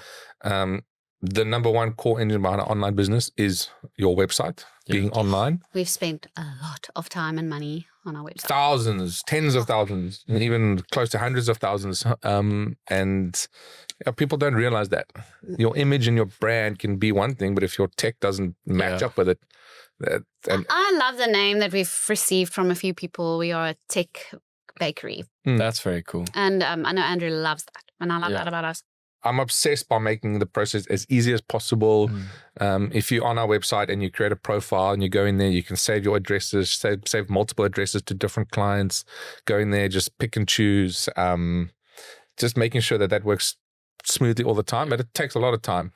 The number one core engine behind an online business is your website, being online. We've spent a lot of time and money on our website. Thousands, tens of thousands, and even close to hundreds of thousands. And people don't realize that. Your image and your brand can be one thing, but if your tech doesn't match up with it, I love the name that we've received from a few people. We are a tech bakery. That's very cool. And I know Andrew loves that. And I love that about us. I'm obsessed by making the process as easy as possible. If you're on our website and you create a profile and you go in there, you can save your addresses, save multiple addresses to different clients. Go in there, just pick and choose. Just making sure that works smoothly all the time, but it takes a lot of time.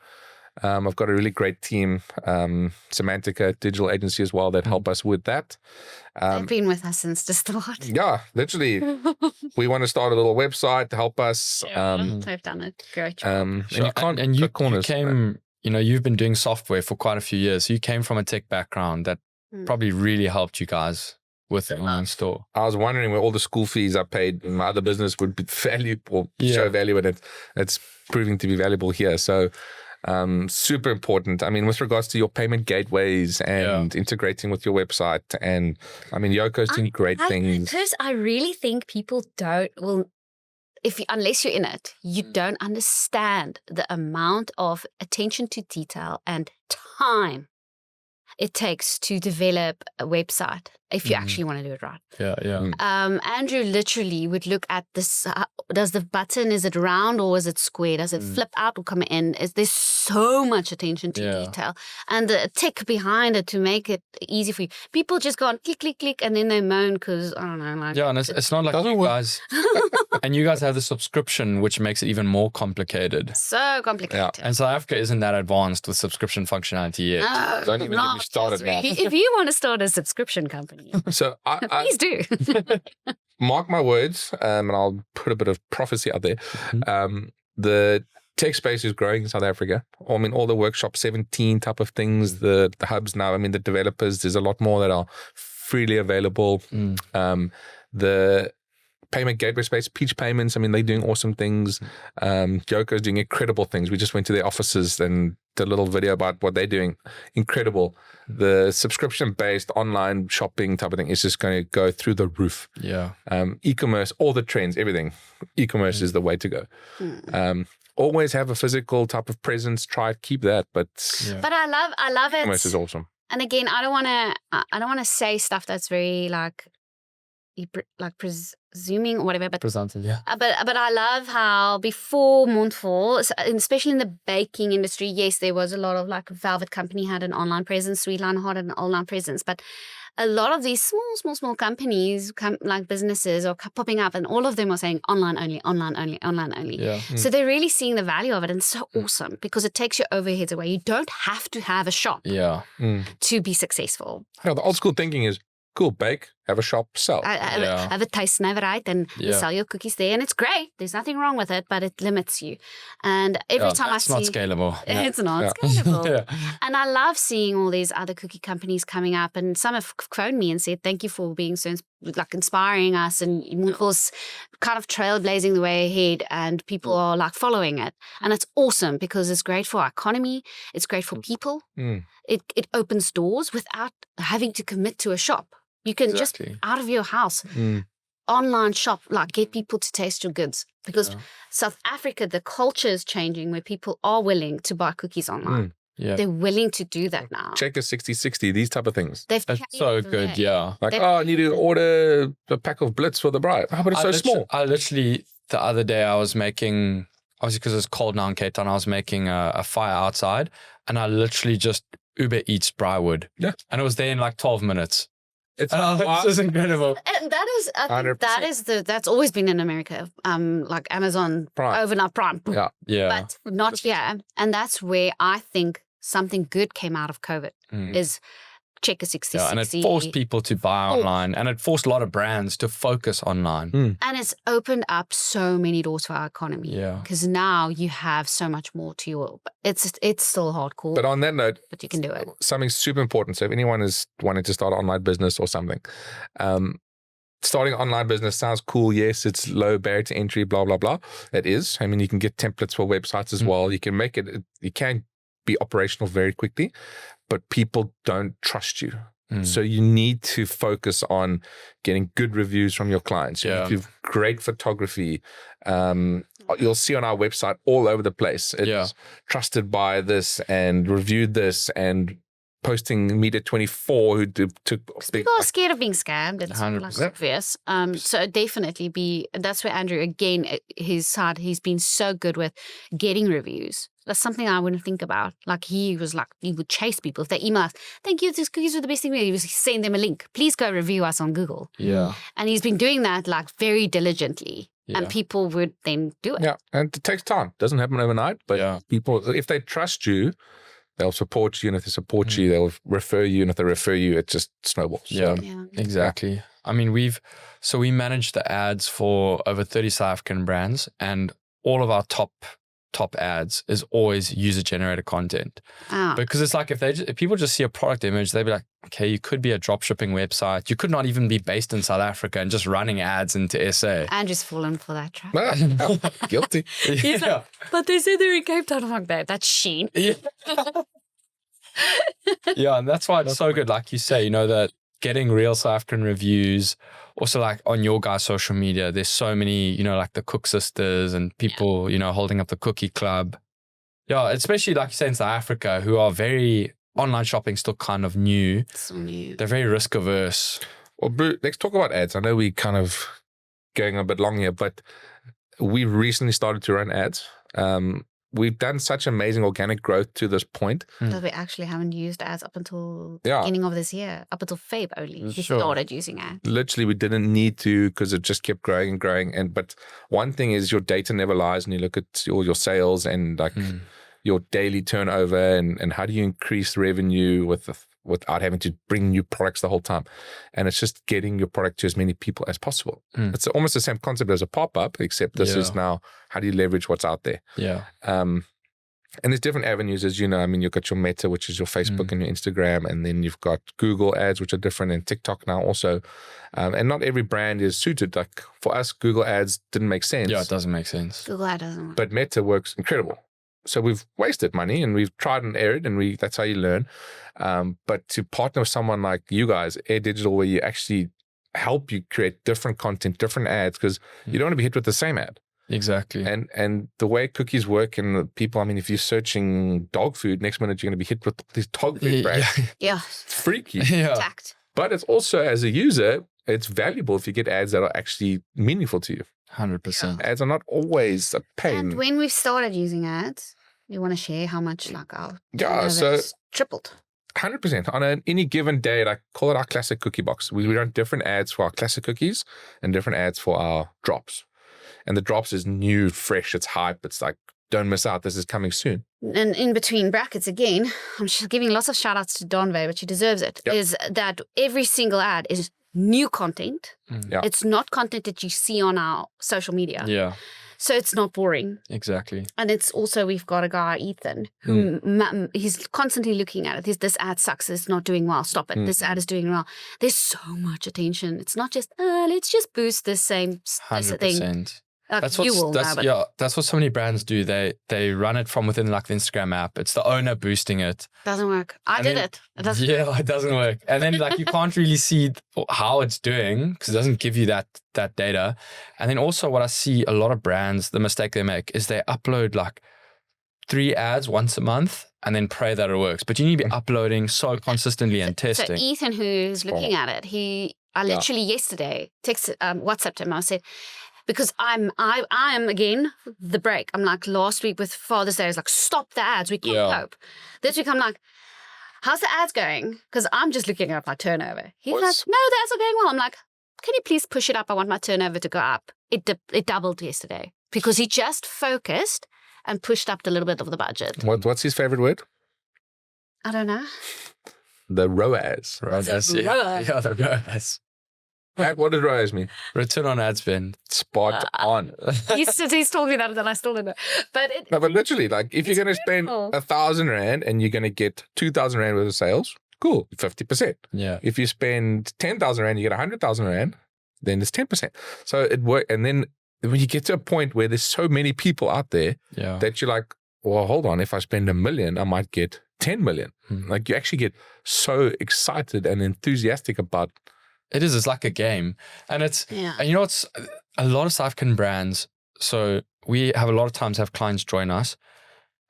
I've got a really great team, Semantica digital agency as well, that help us with that. They've been with us since the start. Yeah, literally. We want to start a little website to help us. They've done a great job. And you can't and you cut corners. came, you've been doing software for quite a few years. So you came from a tech background that probably really helped you guys with the online store. I was wondering where all the school fees I paid in my other business would be valuable, show value, and it's proving to be valuable here. So super important. I mean, with regards to your payment gateways and integrating with your website, and I mean, Yoko's doing great things. Because I really think people unless you're in it, you don't understand the amount of attention to detail and time it takes to develop a website if you actually want to do it right. Andrew literally would look at this. Does the button, is it round or is it square? Does it flip out or come in? There's so much attention to detail and the tech behind it to make it easy for you. People just go on click, click, click, and then they moan because, I don't know. Like, and it's not like you guys, and you guys have the subscription, which makes it even more complicated. So complicated. And South Africa isn't that advanced with subscription functionality yet. No, Don't even get me started now. If you want to start a subscription company, So please do. Mark my words, and I'll put a bit of prophecy out there. The tech space is growing in South Africa. I mean, all the workshops, 17 type of things, the hubs now. I mean, the developers, there's a lot more that are freely available. The payment gateway space, Peach Payments, I mean, they're doing awesome things. Yoko's doing incredible things. We just went to their offices and did a little video about what they're doing. Incredible. The subscription-based online shopping type of thing is just going to go through the roof. E-commerce, all the trends, everything. E-commerce is the way to go. Always have a physical type of presence. Try to keep that, but I love it. E-commerce is awesome. And again, I don't want to say stuff that's very like presuming or whatever, but Presented, but I love how before Mondvol, especially in the baking industry, yes, there was a lot of like Velvet Company had an online presence, Sweetline had an online presence, but a lot of these small companies, like businesses, are popping up, and all of them are saying online only, online only, online only. So they're really seeing the value of it, and it's so awesome because it takes your overheads away. You don't have to have a shop to be successful. The old school thinking is, cool, bake, have a shop, sell. Have a tuisnywerheid and you sell your cookies there, and it's great. There's nothing wrong with it, but it limits you. And every time I see... It's not scalable. It's not scalable. And I love seeing all these other cookie companies coming up, and some have phoned me and said, thank you for being so inspiring us, and Mondvol's kind of trailblazing the way ahead, and people are like following it. And it's awesome because it's great for our economy. It's great for people. It opens doors without having to commit to a shop. You can just out of your house, online shop, like get people to taste your goods. Because South Africa, the culture is changing where people are willing to buy cookies online. They're willing to do that now. Check a 60/60, these type of things. That's so good, Like, I need to order a pack of Blitz for the bride. Oh, but it's so small. I literally, the other day I was making, obviously because it's cold now in Cape Town, I was making a fire outside, and I literally just Uber Eats Briarwood. And it was there in like 12 minutes. It's just incredible. And that is, I think that's always been in America, like Amazon Prime. overnight Prime. But not here. And that's where I think something good came out of COVID is check a 60/60. And it forced people to buy online, and it forced a lot of brands to focus online. And it's opened up so many doors for our economy. Because now you have so much more to your... It's still hardcore. But on that note, but you can do it. Something super important. So if anyone is wanting to start an online business or something, starting an online business sounds cool. Yes, it's low barrier to entry, blah, blah, blah. It is. I mean, you can get templates for websites as well. You can make it, you can be operational very quickly, but people don't trust you. So you need to focus on getting good reviews from your clients. You have great photography. You'll see on our website all over the place. It's trusted by this and reviewed this, and posting Media 24 who took big. People are scared of being scammed. It's 100%. obvious. So definitely that's where Andrew, again, his side, he's been so good with getting reviews. That's something I wouldn't think about. Like he would chase people. If they email us, thank you, these cookies were the best thing. He was send them a link. Please go review us on Google. Yeah. And he's been doing that like very diligently. Yeah. And people would then do it. Yeah, and it takes time. Doesn't happen overnight, but people, if they trust you, they'll support you, and if they support you, they'll refer you, and if they refer you, it just snowballs. Yeah, So, exactly. I mean, we manage the ads for over 30 South African brands, and all of our top ads is always user generated content. Because it's like if people just see a product image, they'd be like, okay, you could be a drop shipping website. You could not even be based in South Africa and just running ads into SA. Andrew's fallen for that trap. Guilty. He's like, but they said they're in Cape Town. I'm like, babe, that's Shein. Yeah. Yeah, and that's why it's so good. Like you say, that getting real South African reviews, also like on your guys' social media, there's so many, like the Cook Sisters and people, holding up the Cookie Club. Yeah, especially like you say in South Africa, who are very online shopping, still kind of new. So new. They're very risk averse. Well, Bru, let's talk about ads. I know we kind of going a bit long here, but we recently started to run ads. We've done such amazing organic growth to this point. That we actually haven't used ads up until the beginning of this year, up until Feb only. We started using ads. Literally, we didn't need to because it just kept growing and growing. But one thing is your data never lies, and you look at all your sales and like your daily turnover and how do you increase revenue without having to bring new products the whole time. And it's just getting your product to as many people as possible. It's almost the same concept as a pop-up, except this is now how do you leverage what's out there. Yeah. And there's different avenues, as you know. I mean, you've got your Meta, which is your Facebook and your Instagram, and then you've got Google ads, which are different, and TikTok now also. And not every brand is suited. Like for us, Google ads didn't make sense. Yeah, it doesn't make sense. Google ad doesn't work. But Meta works incredible. So we've wasted money and we've tried and erred, and that's how you learn. But to partner with someone like you guys, Air Digital, where you actually help you create different content, different ads, because you don't want to be hit with the same ad. Exactly. And the way cookies work and the people, I mean, if you're searching dog food, next minute you're going to be hit with these dog food brands. Yeah. It's freaky. Yeah. Attacked. But it's also, as a user, it's valuable if you get ads that are actually meaningful to you. 100%. Ads are not always a pain. And when we've started using ads, you want to share how much like our so tripled. 100%. On any given day, like call it our classic cookie box. We run different ads for our classic cookies and different ads for our drops. And the drops is new, fresh, it's hype. It's like, don't miss out. This is coming soon. And in between brackets, again, I'm just giving lots of shout outs to Donve, but she deserves it, is that every single ad is new content. It's not content that you see on our social media. Yeah. So it's not boring. Exactly. And it's also, we've got a guy, Ethan, who he's constantly looking at it. This ad sucks. It's not doing well. Stop it. This ad is doing well. There's so much attention. It's not just, let's just boost this same this thing. 100%. Like That's what so many brands do. They run it from within like the Instagram app. It's the owner boosting it. Doesn't work. I did it. It doesn't Yeah, it doesn't work. And then like you can't really see how it's doing because it doesn't give you that data. And then also what I see a lot of brands, the mistake they make is they upload like 3 ads once a month and then pray that it works. But you need to be uploading so consistently and testing. So Ethan, who's looking at it, I literally yesterday texted, WhatsApped him. I said, because I'm again the break. I'm like last week with Father's Day. I was like, stop the ads. We can't cope. This week I'm like, how's the ads going? Because I'm just looking at my turnover. He's like, no, the ads are going well. I'm like, can you please push it up? I want my turnover to go up. It doubled yesterday because he just focused and pushed up a little bit of the budget. What's his favorite word? I don't know. The ROAS. Yeah, the ROAS. What does ROAS mean? Return on ad spend. Spot on. He's told me that and I still don't know. But literally, like if you're going to spend 1,000 Rand and you're going to get 2,000 Rand worth of sales, cool, 50%. Yeah. If you spend 10,000 Rand, you get 100,000 Rand, then it's 10%. So it works. And then when you get to a point where there's so many people out there that you're like, well, hold on, if I spend 1 million, I might get 10 million. Like you actually get so excited and enthusiastic about it's like a game. And and you know what's a lot of South African brands, so we have a lot of times have clients join us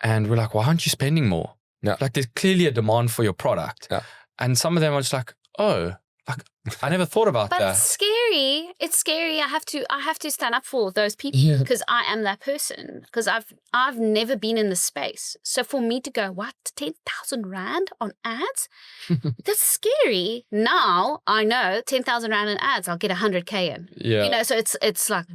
and we're like, why aren't you spending more? Yeah. Like there's clearly a demand for your product. Yeah. And some of them are just like, oh, like I never thought about But that. it's scary. It's scary. I have to stand up for those people Yeah. because I am that person. Because I've never been in this space. So for me to go, what, 10,000 Rand on ads? That's scary. Now I know 10,000 Rand in ads, I'll get 100K in. Yeah. You know, so it's like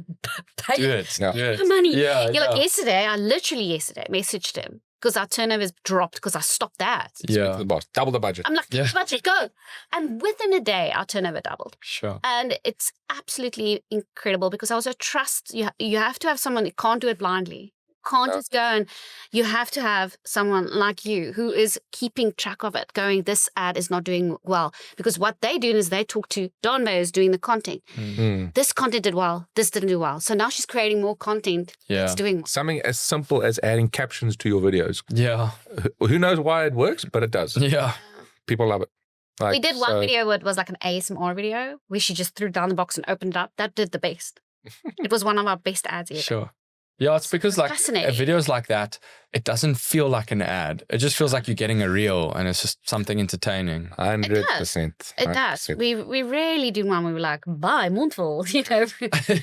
pay Do it. Yeah. Do it. the money. Yeah. Like yesterday, I literally messaged him because our turnovers dropped because I stopped that. Yeah. The boss, double the budget. I'm like, Yeah. budget, go. And within a day, our turnover doubled. Sure. And it's absolutely incredible because I also trust you have to have someone who can't do it blindly. Can't just go, and you have to have someone like you who is keeping track of it, going, this ad is not doing well. Because what they do is they talk to Don May, who's doing the content. Mm. This content did well, this didn't do well. So now she's creating more content Yeah. that's doing well. Something as simple as adding captions to your videos. Yeah. Who knows why it works, but it does. Yeah. People love it. Like, We did one so- video where it was like an ASMR video where she just threw down the box and opened it up. That did the best. It was one of our best ads ever. Sure. Yeah, it's because like fascinating. videos like that, it doesn't feel like an ad. It just feels like you're getting a reel and it's just something entertaining. 100%. It does. 100%. We rarely do one where we're like, buy Mondvol, you know.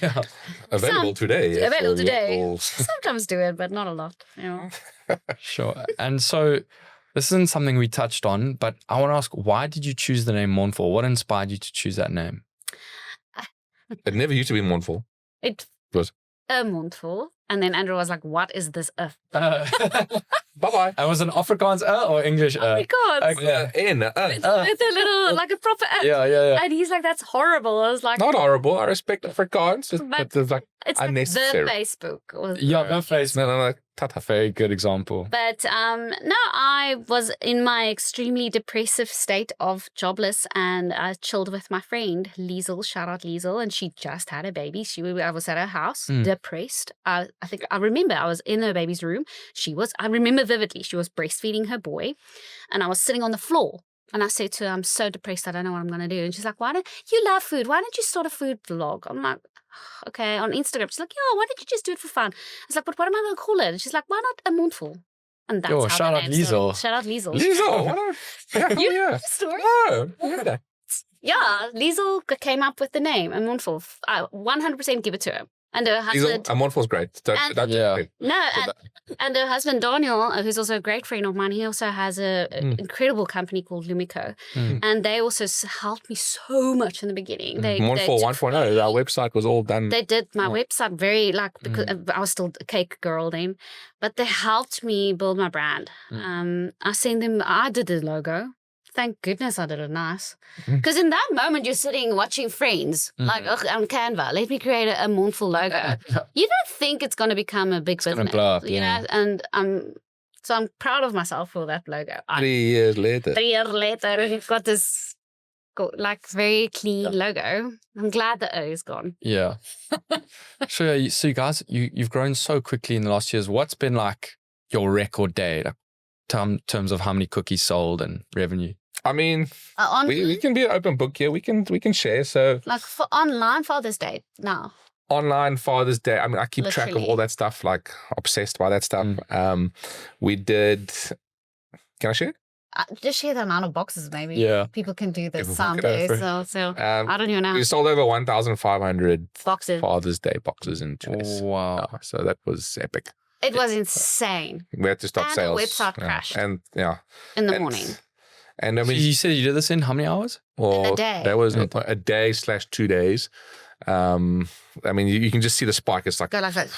Yeah. Available today. yeah, Available for today. local- Sometimes do it, but not a lot. You know. Sure. And so this isn't something we touched on, but I want to ask, why did you choose the name Mondvol? What inspired you to choose that name? It never used to be Mondvol. It Was- a Mondvol. And then Andrew was like, what is this? Bye-bye. And was it an Afrikaans or English? Oh my God. Okay. With a little, like a proper Yeah. And he's like, that's horrible. I was like, Not horrible. I respect Afrikaans. But But it's like it's like the unnecessary. Facebook. Was Yeah, no face. no. Tata. Very good example. But no, I was in my extremely depressive state of jobless, and I chilled with my friend Liesel. Shout out Liesel, and she just had a baby. I was at her house, depressed. I think I remember I was in her baby's room. I remember vividly. She was breastfeeding her boy, and I was sitting on the floor. And I said to her, I'm so depressed, I don't know what I'm going to do. And she's like, you love food. Why don't you start a food vlog? I'm like, okay, on Instagram. She's like, yeah, why don't you just do it for fun? I was like, but what am I going to call it? And she's like, why not a Mondvol? And that's Yo, how shout the out name started. Liesel. Shout out Liesel. Liesel. What a- You know yeah. the story? Oh, yeah. Yeah, Liesel came up with the name, a Mondvol. I 100% give it to her. And her husband... Liesel, Mondvol's great. And- Yeah. No, and her husband Daniel, who's also a great friend of mine, he also has an incredible company called Lumico. And they also helped me so much in the beginning. Mondvol 1.0. Our website was all done. They did my website very, because I was still a cake girl then, but they helped me build my brand. I did the logo. Thank goodness I did it nice. Because in that moment, you're sitting watching Friends, like on Canva. Let me create a Mondvol logo. You don't think it's going to become a big gonna business, blow up, you know? And so I'm proud of myself for that logo. 3 years later. 3 years later, we've got this like very clean logo. I'm glad the O is gone. Yeah. So you guys, you've grown so quickly in the last years. What's been like your record day, like terms of how many cookies sold and revenue? I mean, we can be an open book here. We can share. So like for online Father's Day now. online Father's Day. I mean, I keep track of Literally. all that stuff. Like obsessed by that stuff. We did. Can I share? Just share the amount of boxes, maybe. Yeah. People can do this People can do someday. it. So I don't even know. We sold over 1,500 Boxes. Father's Day boxes in 2 days. Wow. So that was epic. It was insane We had to stop And the sales. website crashed. And yeah. in the And- morning. And I So mean, you said you did this in how many hours? well, a day. that was a day / 2 days. I mean, you can just see the spike. It's like, Go like that.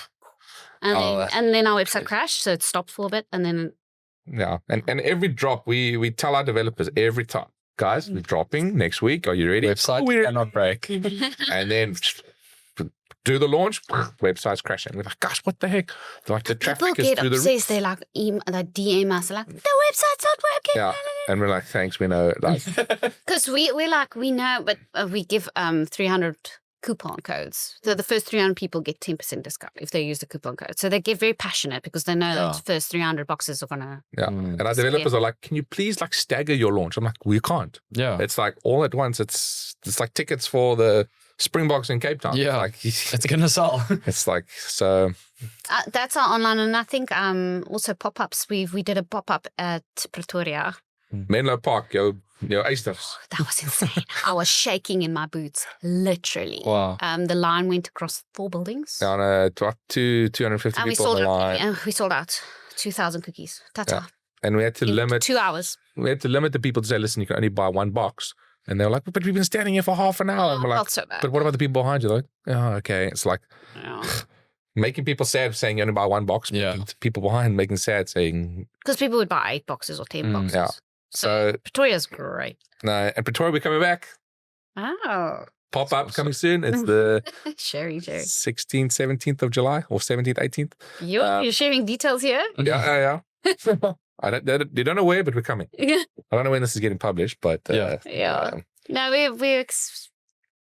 And then our website crashed, so it stopped for a bit. And then yeah. And every drop, we tell our developers every time, guys, we're dropping next week. Are you ready? Website We're cannot break. And then do the launch, website's crashing. We're like, gosh, what the heck? Like the people traffic is get through the roof. obsessed. They like they DM us like, the website's not working. Yeah. And we're like, thanks, we know. Like, Because we're like, we know, but we give 300 coupon codes. So the first 300 people get 10% discount if they use the coupon code. So they get very passionate because they know that the first 300 boxes are going to... yeah. And our developers are like, can you please like stagger your launch? I'm like, we can't. Yeah. It's like all at once. It's like tickets for the Springboks in Cape Town. Yeah. Like, It's going to sell. it's like, so That's our online, and I think also pop-ups. We did a pop-up at Pretoria. Menlo Park, your oysters. That was insane. I was shaking in my boots, literally. Wow. The line went across 4 buildings. On 250 And we people on sold the line. out. We sold out 2,000 cookies. Ta-ta. Yeah. And we had to In limit 2 hours. we had to limit the people to say, listen, you can only buy 1 box. And they were like, but we've been standing here for half an hour. And we're like, Felt so bad. but what about the people behind you? They're like, oh, okay. It's like Yeah. making people sad saying you only buy 1 box. Yeah. Making people behind making sad saying, Because people would buy 8 boxes or 10 boxes. yeah. So, Pretoria's great. no, and Pretoria, we're coming back. Oh. Pop up coming soon. It's the Sharing. 16th, 17th of July or 17th, 18th. You're sharing details here? Yeah. They don't know where, but we're coming. Yeah. I don't know when this is getting published, but Yeah. No,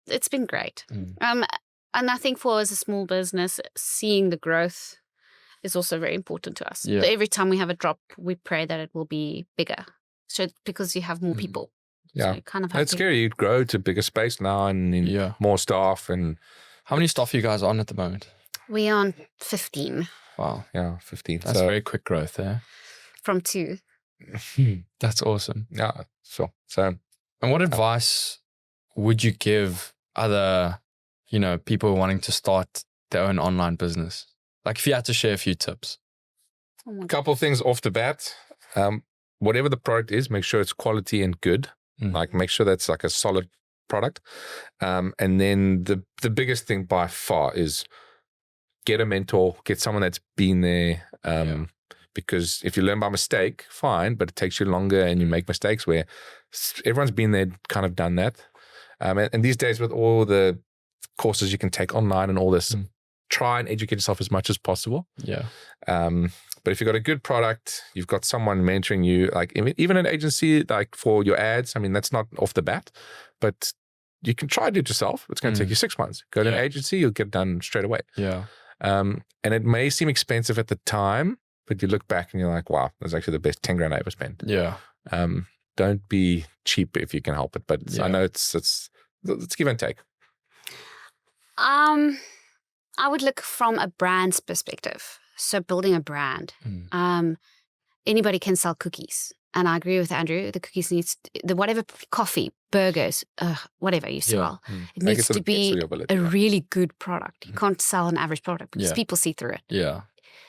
it's been great. And I think for as a small business, seeing the growth is also very important to us. Yeah. So every time we have a drop, we pray that it will be bigger. So because you have more people. Yeah. So you kind of have it's to- scary. You grow to bigger space now and Yeah. more staff and How many staff are you guys on at the moment? We are on 15 Wow. 15. That's very quick growth there. from 2. That's awesome. Yeah, sure. So And what advice would you give other, people wanting to start their own online business? Like if you had to share a few tips. Oh my a couple of things off the bat. Whatever the product is, make sure it's quality and good. Like make sure that's like a solid product. And then the biggest thing by far is get a mentor, get someone that's been there. Because if you learn by mistake, fine, but it takes you longer and you make mistakes where everyone's been there, kind of done that. And these days with all the courses you can take online and all this, try and educate yourself as much as possible. Yeah. But if you've got a good product, you've got someone mentoring you, like even an agency, like for your ads, I mean, that's not off the bat, but you can try to do it yourself. It's going to take you 6 months. Go to an agency, you'll get it done straight away. Yeah. And it may seem expensive at the time, but you look back and you're like, wow, that's actually the best 10 grand I ever spent. Yeah. Don't be cheap if you can help it. But I know it's give and take. I would look from a brand's perspective. So building a brand. Anybody can sell cookies. And I agree with Andrew, the cookies whatever coffee, burgers, whatever you sell, it needs to be a really good product. You can't sell an average product because people see through it. Yeah.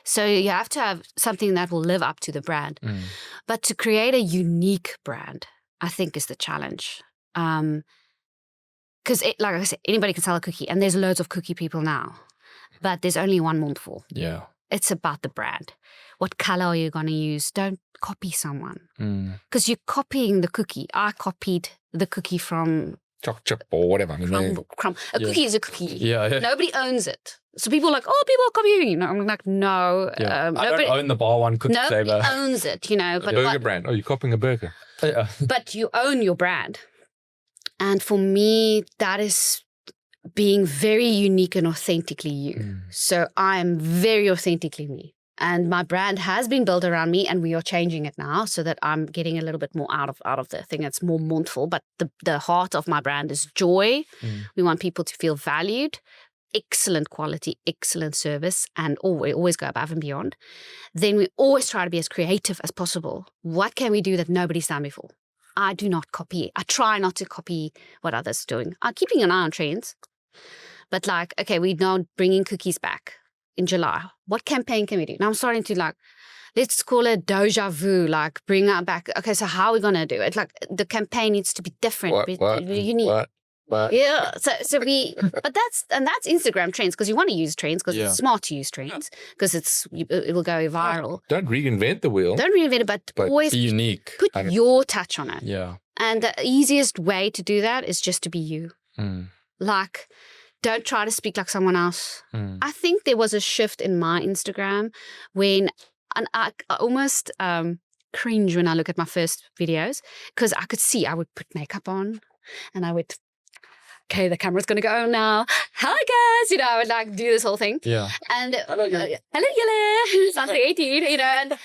So you have to have something that will live up to the brand. But to create a unique brand, I think is the challenge. Because like I said, anybody can sell a cookie and there's loads of cookie people now. But there's only one Mondvol. Yeah. It's about the brand. What color are you going to use? Don't copy someone. Because you're copying the cookie. I copied the cookie from Choc chip or whatever. Crumb. A cookie is a cookie. Yeah. Nobody owns it. So people are like, oh, people are copying. I'm like, no. I Nobody don't own the bar one cookie nobody flavor. owns it, But Burger brand. Oh, you're copying a burger. Yeah. But you own your brand. And for me, that is being very unique and authentically you. So I'm very authentically me. And my brand has been built around me and we are changing it now so that I'm getting a little bit more out of the thing. It's more Mondvol, but the heart of my brand is joy. We want people to feel valued, excellent quality, excellent service, and we always go above and beyond. Then we always try to be as creative as possible. What can we do that nobody's done before? I do not copy. I try not to copy what others are doing. I'm keeping an eye on trends. But like, okay, we're now bringing cookies back in July. What campaign can we do? Now I'm starting to let's call it deja vu, bring that back. Okay, so how are we going to do it? Like the campaign needs to be different, unique. What? Yeah. So but that's Instagram trends because you want to use trends because it's smart to use trends because it will go viral. Don't reinvent the wheel. Don't reinvent it, but always be unique. Put your touch on it. Yeah. And the easiest way to do that is just to be you. Don't try to speak like someone else. I think there was a shift in my Instagram when I almost cringe when I look at my first videos because I could see I would put makeup on and I would, okay, the camera's going to go now. Hi, guys. I would do this whole thing. Yeah. And hello, yellow. Sounds like 18, and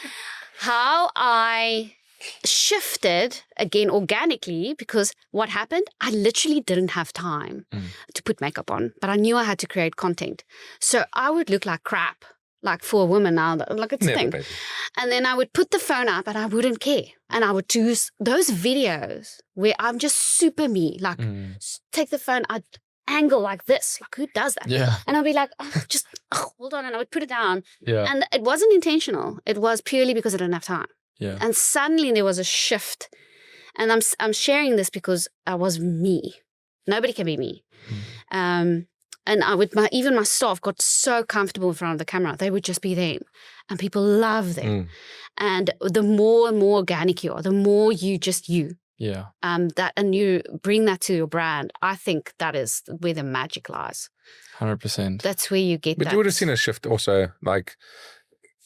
how I shifted again organically because what happened, I literally didn't have time to put makeup on, but I knew I had to create content. So I would look like crap like for a woman now, like it's a Never, thing. baby. And then I would put the phone up and I wouldn't care. And I would do those videos where I'm just super me, like take the phone, I'd angle like this. Like who does that? Yeah. And I'd be like, hold on. And I would put it down. Yeah. And it wasn't intentional. It was purely because I didn't have time. Yeah. And suddenly there was a shift. And I'm sharing this because I was me. Nobody can be me. And even my staff got so comfortable in front of the camera. They would just be them. And people love them. And the more and more organic you are, the more you. Yeah. And you bring that to your brand. I think that is where the magic lies. 100%. That's where you get But that. you would have seen a shift also, like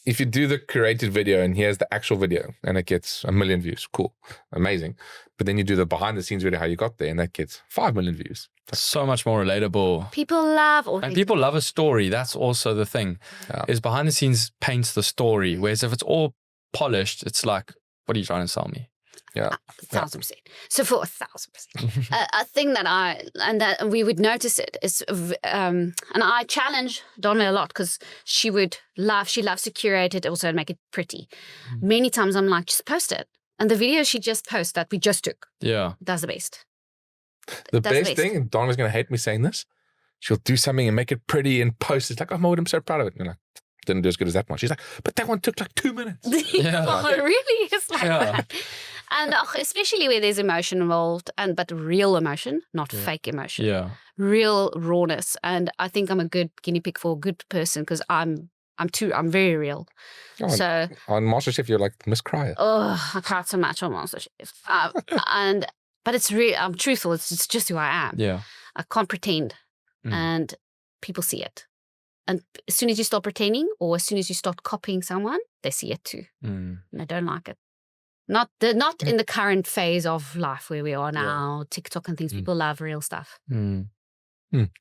if you do the curated video and here's the actual video and it gets 1 million views, cool, amazing. But then you do the behind the scenes video, how you got there, and that gets 5 million views. So much more relatable. People love And people love a story. That's also the thing. Yeah. Is behind the scenes paints the story. Whereas if it's all polished, it's like, what are you trying to sell me? Yeah. 1,000%. So for 1,000%, a thing that we would notice it is, and I challenge Donna a lot because she loves to curate it also and make it pretty. Many times I'm like, just post it. And the video she just posted that we just took, Yeah. that's the best. The That's best thing, and Donna's going to hate me saying this, she'll do something and make it pretty and post it. Like, oh, Maud, I'm so proud of it. And you're like, didn't do as good as that one. She's like, but that one took like 2 minutes. Yeah. Oh, it really is like Yeah. that. And especially where there's emotion involved, but real emotion, not fake emotion. Yeah. Real rawness. And I think I'm a good guinea pig for a good person because I'm very real. Oh, So on MasterChef, you're like Miss Crier. I cried so much on MasterChef. But it's real. I'm truthful. It's just who I am. Yeah. I can't pretend, and people see it. And as soon as you stop pretending, or as soon as you start copying someone, they see it too, and they don't like it. Not in the current phase of life where we are now, TikTok and things. People love real stuff. And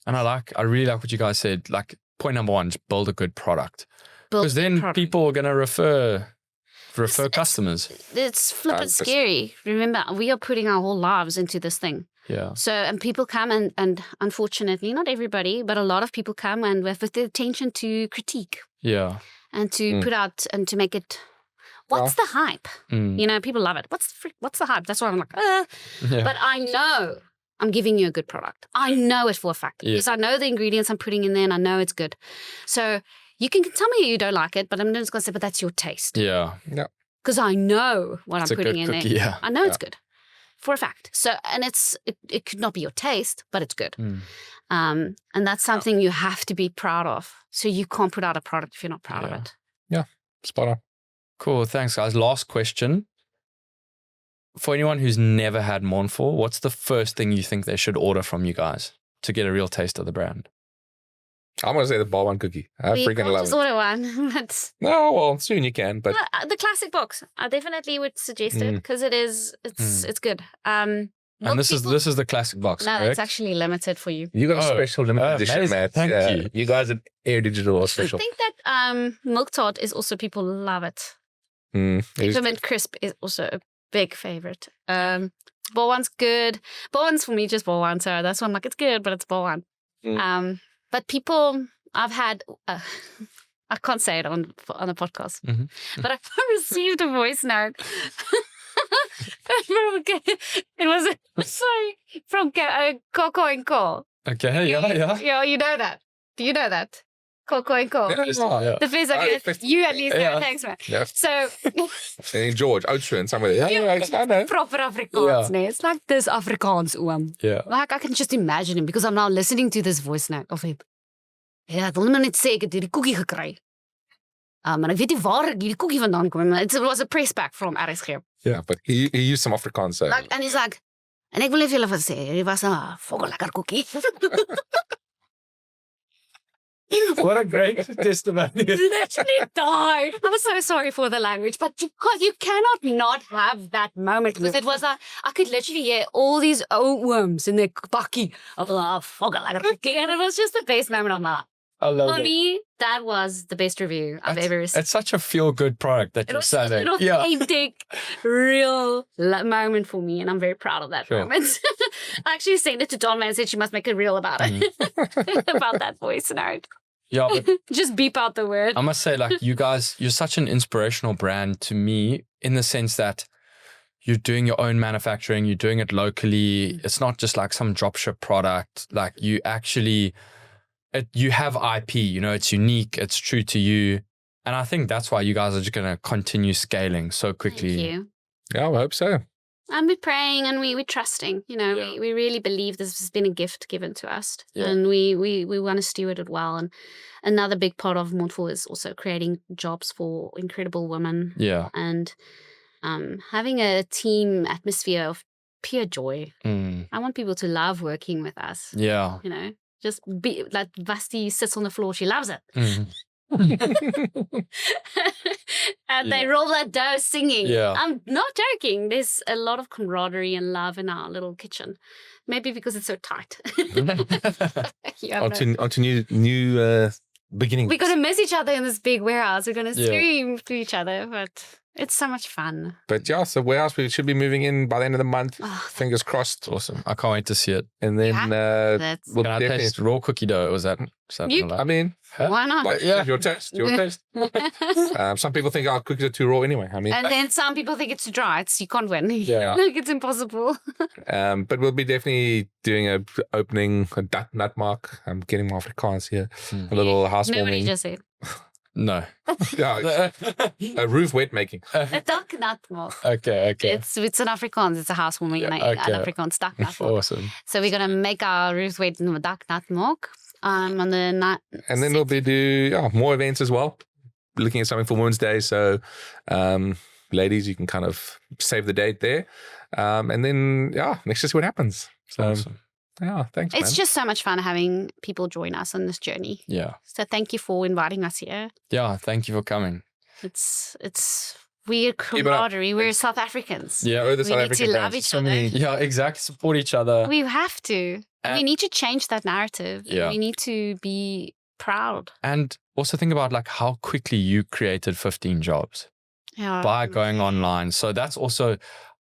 I really like what you guys said. Like point number one, just build a good product. Because then people are going to refer customers. It's flippin' scary. Remember, we are putting our whole lives into this thing. Yeah. So, and people come and unfortunately, not everybody, but a lot of people come and with the intention to critique. Yeah. And to put out and to make it, what's the hype? You know, people love it. What's the hype? That's why I'm like, Yeah. But I know I'm giving you a good product. I know it for a fact. Because I know the ingredients I'm putting in there and I know it's good. So you can tell me you don't like it, but I'm just going to say, but that's your taste. Yeah. Yeah. Because I know what It's I'm a putting good in cookie, there. yeah. I know it's good for a fact. So, and it could not be your taste, but it's good. And that's something you have to be proud of. So you can't put out a product if you're not proud of it. Yeah. Spot on. Cool. Thanks, guys. Last question. For anyone who's never had Mondvol, what's the first thing you think they should order from you guys to get a real taste of the brand? I'm going to say the ball one cookie. I We freaking can't love just it. order one. That's No, well, soon you can, but the classic box. I definitely would suggest it because it's good. And this is the classic box, No, correct? it's actually limited for you. you got a special limited edition, amazing. Matt. Thank you. You guys at Air Digital are I special. think that milk tart is also, people love it. It is- Peppermint crisp is also a big favorite. Ball one's good. Ball one's for me just ball one, so that's why I'm like, it's good, but it's ball one. But people, I've had, I can't say it on the podcast, but I received a voice note. It was from Coco and Co. Okay, yeah. Yeah, you know that. Do you know that? Coco and Co. Yeah. The first you at least know. Thanks, man. Yeah. So And George, Oudtshoorn, and somewhere. Yeah, I know. proper Afrikaans, nee. It's like this Afrikaans oom. Yeah. Like I can just imagine him because I'm now listening to this voice note of him. Ja, ek wil maar net sê ek het hierdie koekie gekry. En ek weet nie waar hierdie koekie vandaan kom. It was a press pack from RSG. Yeah, but he used some Afrikaans. So. Like, and he's like, en ek wil net vir julle wat sê, hierdie was 'n fucking lekker koekie. What a great testimony. Literally died. I'm so sorry for the language, but because you cannot not have that moment. Because it was I could literally hear all these old worms in their bakkie. And it was just the best moment of my life. I love For it. me, that was the best review I've ever received. It's such a feel-good product that It you're was such selling. an authentic, real moment for me, and I'm very proud of that moment. I actually sent it to Donna and said she must make a reel about it, about that voice note. Yeah, but Just beep out the word. I must say, like, you guys, you're such an inspirational brand to me in the sense that you're doing your own manufacturing, you're doing it locally. It's not just like some dropship product. Like, you actually, you have IP, it's unique, it's true to you. And I think that's why you guys are just going to continue scaling so quickly. Thank you. Yeah, I hope so. And we're praying and we're trusting. We really believe this has been a gift given to us. Yeah. And we want to steward it well. And another big part of Mondvol is also creating jobs for incredible women. Yeah. And having a team atmosphere of pure joy. I want people to love working with us. Yeah. Just be like Vasti sits on the floor. She loves it. And they roll that dough singing. Yeah. I'm not joking. There's a lot of camaraderie and love in our little kitchen. Maybe because it's so tight. Onto new beginnings. We're going to miss each other in this big warehouse. We're going to scream to each other, but it's so much fun. But yeah, so warehouse, we should be moving in by the end of the month. Fingers crossed. Awesome. I can't wait to see it. And then we'll Can I definitely... taste raw cookie dough? Was that I mean... Why not? But Yeah. Your taste. Some people think our cookies are too raw anyway. I mean... And then some people think it's too dry. You can't win. Yeah. Like, it's impossible. But we'll be definitely doing a opening, a nut mark. I'm getting my Afrikaans here. A little housewarming. Nobody just said. No. Yeah, a roof wet making. A dak natmok. Okay. It's an Afrikaans. It's a housewarming in an Afrikaans dak natmok. Awesome. So we're going to make our roofs wet in the dak natmok. On the night. And then we'll be do more events as well. Looking at something for Women's Day. So, ladies, you can kind of save the date there. And then, let's just see what happens. So, Awesome. yeah, thanks, man. It's just so much fun having people join us on this journey. Yeah. So thank you for inviting us here. Yeah. Thank you for coming. It's we're camaraderie. We're South Africans. Yeah. We're the We South need African to love brands. each So other. many- Yeah, exactly. Support each other. We have to. We need to change that narrative. Yeah. We need to be proud. And also think about like how quickly you created 15 jobs Yeah. by going online. So that's also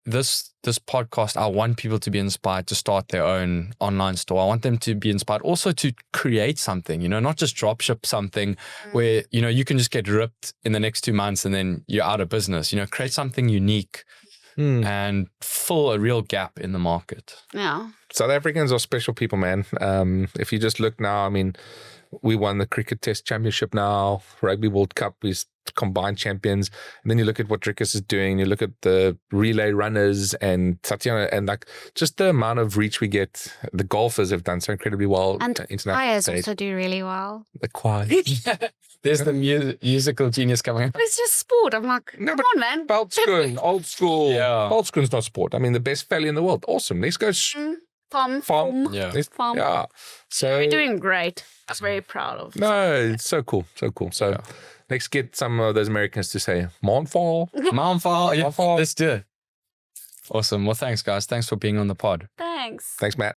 this podcast. I want people to be inspired to start their own online store. I want them to be inspired also to create something, not just drop ship something where, you can just get ripped in the next 2 months and then you're out of business. Create something unique and fill a real gap in the market. Yeah. South Africans are special people, man. If you just look now, I mean, we won the Cricket Test Championship now, Rugby World Cup, we're combined champions. And then you look at what Drickus is doing, you look at the relay runners and Tatiana, and like just the amount of reach we get. The golfers have done so incredibly well. And international choirs stage. also do really well. The choir. There's the musical genius coming up. It's just sport. I'm like, No, come but on, man. Veldskoen, old school. Yeah. Veldskoen's not sport. I mean, the best valley in the world. Awesome. Let's go. Farm. Yeah. Farm. Yeah. So We're doing great. I'm very proud of. no, it's so cool. So cool. So let's get some of those Americans to say Mondvol. Mondvol. Yeah. Mondvol. Let's do it. Awesome. Well, thanks, guys. Thanks for being on the pod. Thanks. Thanks, Matt.